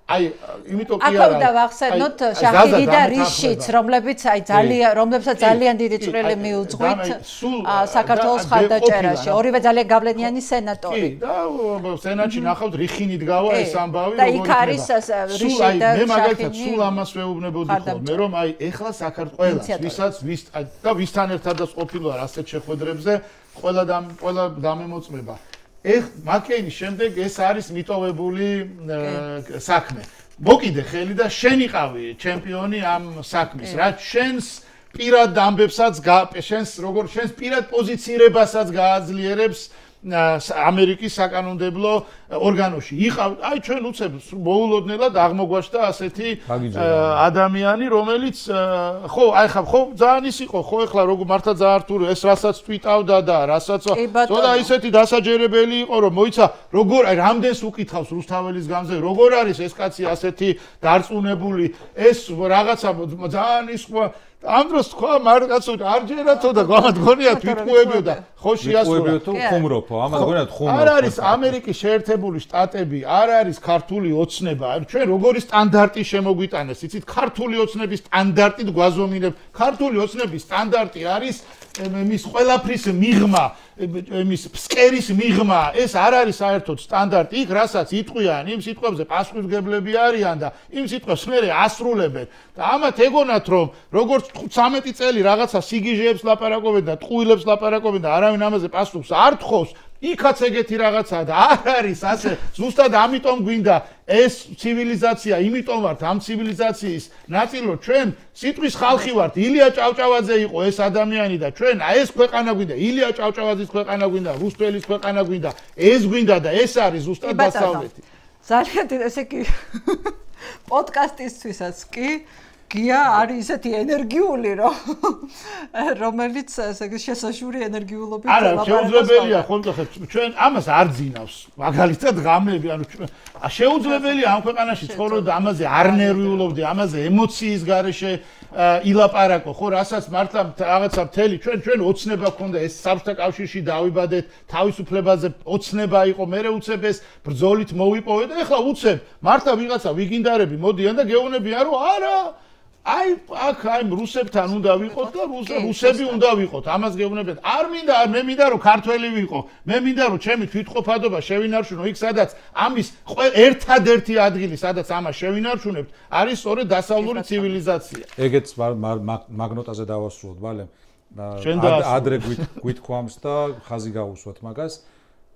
აი, იმიტომ კი არა. აქ დავახსენოთ შაჰიდი და რიშიც, რომლებიც აი რომლებსაც ძალიან დიდი წვლილი მიუძღვით საქართველოს ხალხდაჭერაში. ორივე ძალიან გავლენიანი სენატორი. კი, და სენატში ნახავთ რიხინით გავა ეს ამბავი, და იქ არის რიში და მე მაგალითად სულ ამას ვეუბნებოდი ხოლმე, რომ აი ეხლა საქართველოს ვისაც და ვისთან ერთადაც ყოფილა ასეთ შეხვედრებზე, ყველა დამემოწმება. მაკეინის შემდეგ ეს არის მიტოვებული საქმე. მოკიდე ხელი და შენ იყავი ჩემპიონი ამ საქმის. რაც შენს პირად ამბებსაც შენს პირად პოზიცირებასაც გააძლიერებს ამერიკის საკანონმდებლო ორგანოში. აი ჩვენ უცებ მოულოდნელად აღმოგვაჩნდა ასეთი ადამიანი, რომელიც ხო, აი ხო ძალიან ის იყო, ხო ეხლა როგორ მართლა ძალიან რთული ეს რასაც ტვიტავდა და რასაც თორე ისეთი დასაჯერებელი იყო, რომ მოიცა როგორ აი რამდენს უკითხავს რუსთაველის გამზე, როგორ არის ეს კაცი ასეთი დარწმუნებული, ეს რაღაცა ძალიან ის ამ დროს თქვა მარკაცო არ ჯერათო და გამადგონია თვითმოებიო და ხო შეასრულა თუ ხუმრობო ამას გონიათ ხუმრობ არ არის ამერიკის შეერთებული შტატები არ არის ქართული ოცნება ჩვენ როგორი სტანდარტი შემოგვიტანეს იცით ქართული ოცნების სტანდარტით გვაზომინებ ქართული ოცნების სტანდარტი არის მის ყველაფრის მიღმა მის ფსკერის მიღმა ეს არ არის საერთოდ სტანდარტი იქ რასაც იტყვიან იმ სიტყვებზე პასუხისმგებლები არიან და იმ სიტყვებს მერე ასრულებენ და ამათ ეგონათ რომ როგორც 13 წელი რაღაცა სიგიჟეებს ლაპარაკობენ და ტყუილებს ლაპარაკობენ და არავინ ამაზე პასუხს არ თხოვს იქაც ეგეთი რაღაცაა და არ არის ასე ზუსტად ამიტომ გვინდა ეს ცივილიზაცია იმიტომ ვართ ამ ცივილიზაციის ნაწილო ჩვენ სიტყვის ხალხი ვართ ილია ჭავჭავაძე იყო ეს ადამიანი და ჩვენ ეს ქვეყანა გვინდა ილია ჭავჭავაძის ქვეყანა გვინდა რუსთველის ქვეყანა გვინდა ეს გვინდა და ეს არის ზუსტად დასავლეთი ძალიან ესე კი პოდკასტისთვისაც კი გია არის ისეთი ენერგიული რომელიც ესე იგი შესაშური ენერგიულობით არა შეუძლებელია ხოლმე ჩვენ ამას არ ძინავს მაგალითად ღამები ანუ შეუძლებელია ამ ქვეყანაში ცხოვრობ და ამაზე არ ნერვიულობდი ამაზე ემოციის გარეშე ილაპარაკო, ხო, რასაც მართლა რაღაცა მთელი ჩვენ ოცნება ქონდა ეს საბჭოთა კავშირში დავიბადეთ, თავისუფლებაზე ოცნება იყო, მერე უცებ ეს ბრძოლით მოვიპოვე და ეხლა უცებ მართლა ვიღაცა ვიგინდარები მოდიან და გეუბნებიან რომ არა აი აქ აი რუსებთან უნდა ვიყოთ და რუსები უნდა ვიყოთ. ამას გეუბნებიან. არ მინდა, მე მინდა რომ ქართველი ვიყო. მე მინდა რომ ჩემი თვითყოფადობა შევინარჩუნო იქ სადაც ამის ერთადერთი ადგილი სადაც ამას შევინარჩუნებთ არის სწორედ დასავლური ცივილიზაცია. ეგეც მაგნოტაზე დავასრულოთ, ბალე. ადრე გვითქვამს და ხაზი გავუსვათ მაგას.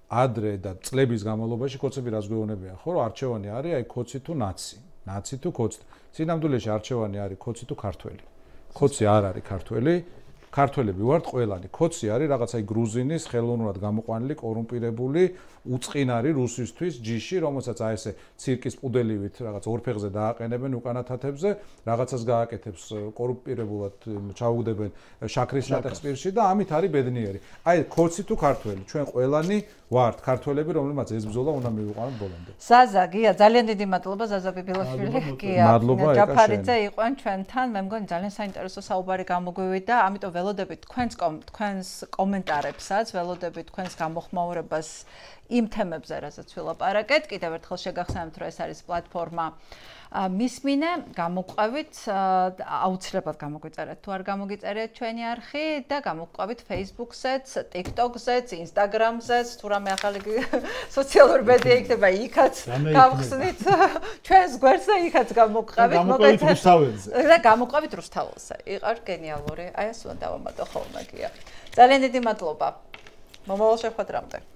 ადრე და წლების განმავლობაში კოცები რას გვეუბნებიან, ხო, რომ არჩევანი არის აი ქოცი თუ ნაცი. ნაცი თუ ქოცი. სინამდვილეში არჩევანი არის ქოცი თუ ქართველი. ქოცი არ არის ქართველი, ქართველები ვართ ყველანი. ქოცი არის რაღაცა გრუზინის ხელოვნურად გამოყვანილი, კორუმპირებული, უწყინარი რუსისთვის ჯიში, რომელსაც აი ესე ცირკის პუდელივით რაღაც ორფეხზე დააყენებენ უკანა თათებზე, რაღაცას გააკეთებს კორუმპირებულად, ჩაუგდებენ შაქრის ნატეხსპირში და ამით არის ბედნიერი. აი ქოცი თუ ქართველი, ჩვენ ყველანი ვართ ქართველები, რომლებმაც ეს ბრძოლა უნდა მივიყვანოთ ბოლომდე. ზაზა, გია, ძალიან დიდი მადლობა ზაზა ბიბილაშვილი, გია. ჯაფარიძე იყვნენ ჩვენთან, მე მგონი ძალიან საინტერესო საუბარი გამოგვივიდა, ამიტომ ველოდებით თქვენს კომენტარებსაც, ველოდებით თქვენს გამოხმაურებას იმ თემებზე, რასაც ვილაპარაკეთ. კიდევ ერთხელ შეგახსენებთ, რომ ეს არის პლატფორმა მისმინე, გამოგვყევით, აუცილებლად გამოგვიწერეთ თუ არ გამოგიწერეთ ჩვენი არხი და გამოგვყევით Facebook-ზეც, TikTok-ზეც, Instagram-ზეც, თუ რამე ახალი სოციალური მედია იქნება, იქაც გავხსნით ჩვენს გვერდს და იქაც გამოგვყევით. გამოგვყევით რუსთაველზე. და გამოგვყევით რუსთაველზე. იყარ გენიალური. აი ეს უნდა დავამატო ხოლმე გია. ძალიან დიდი მადლობა. მომავალ შეხვედრამდე.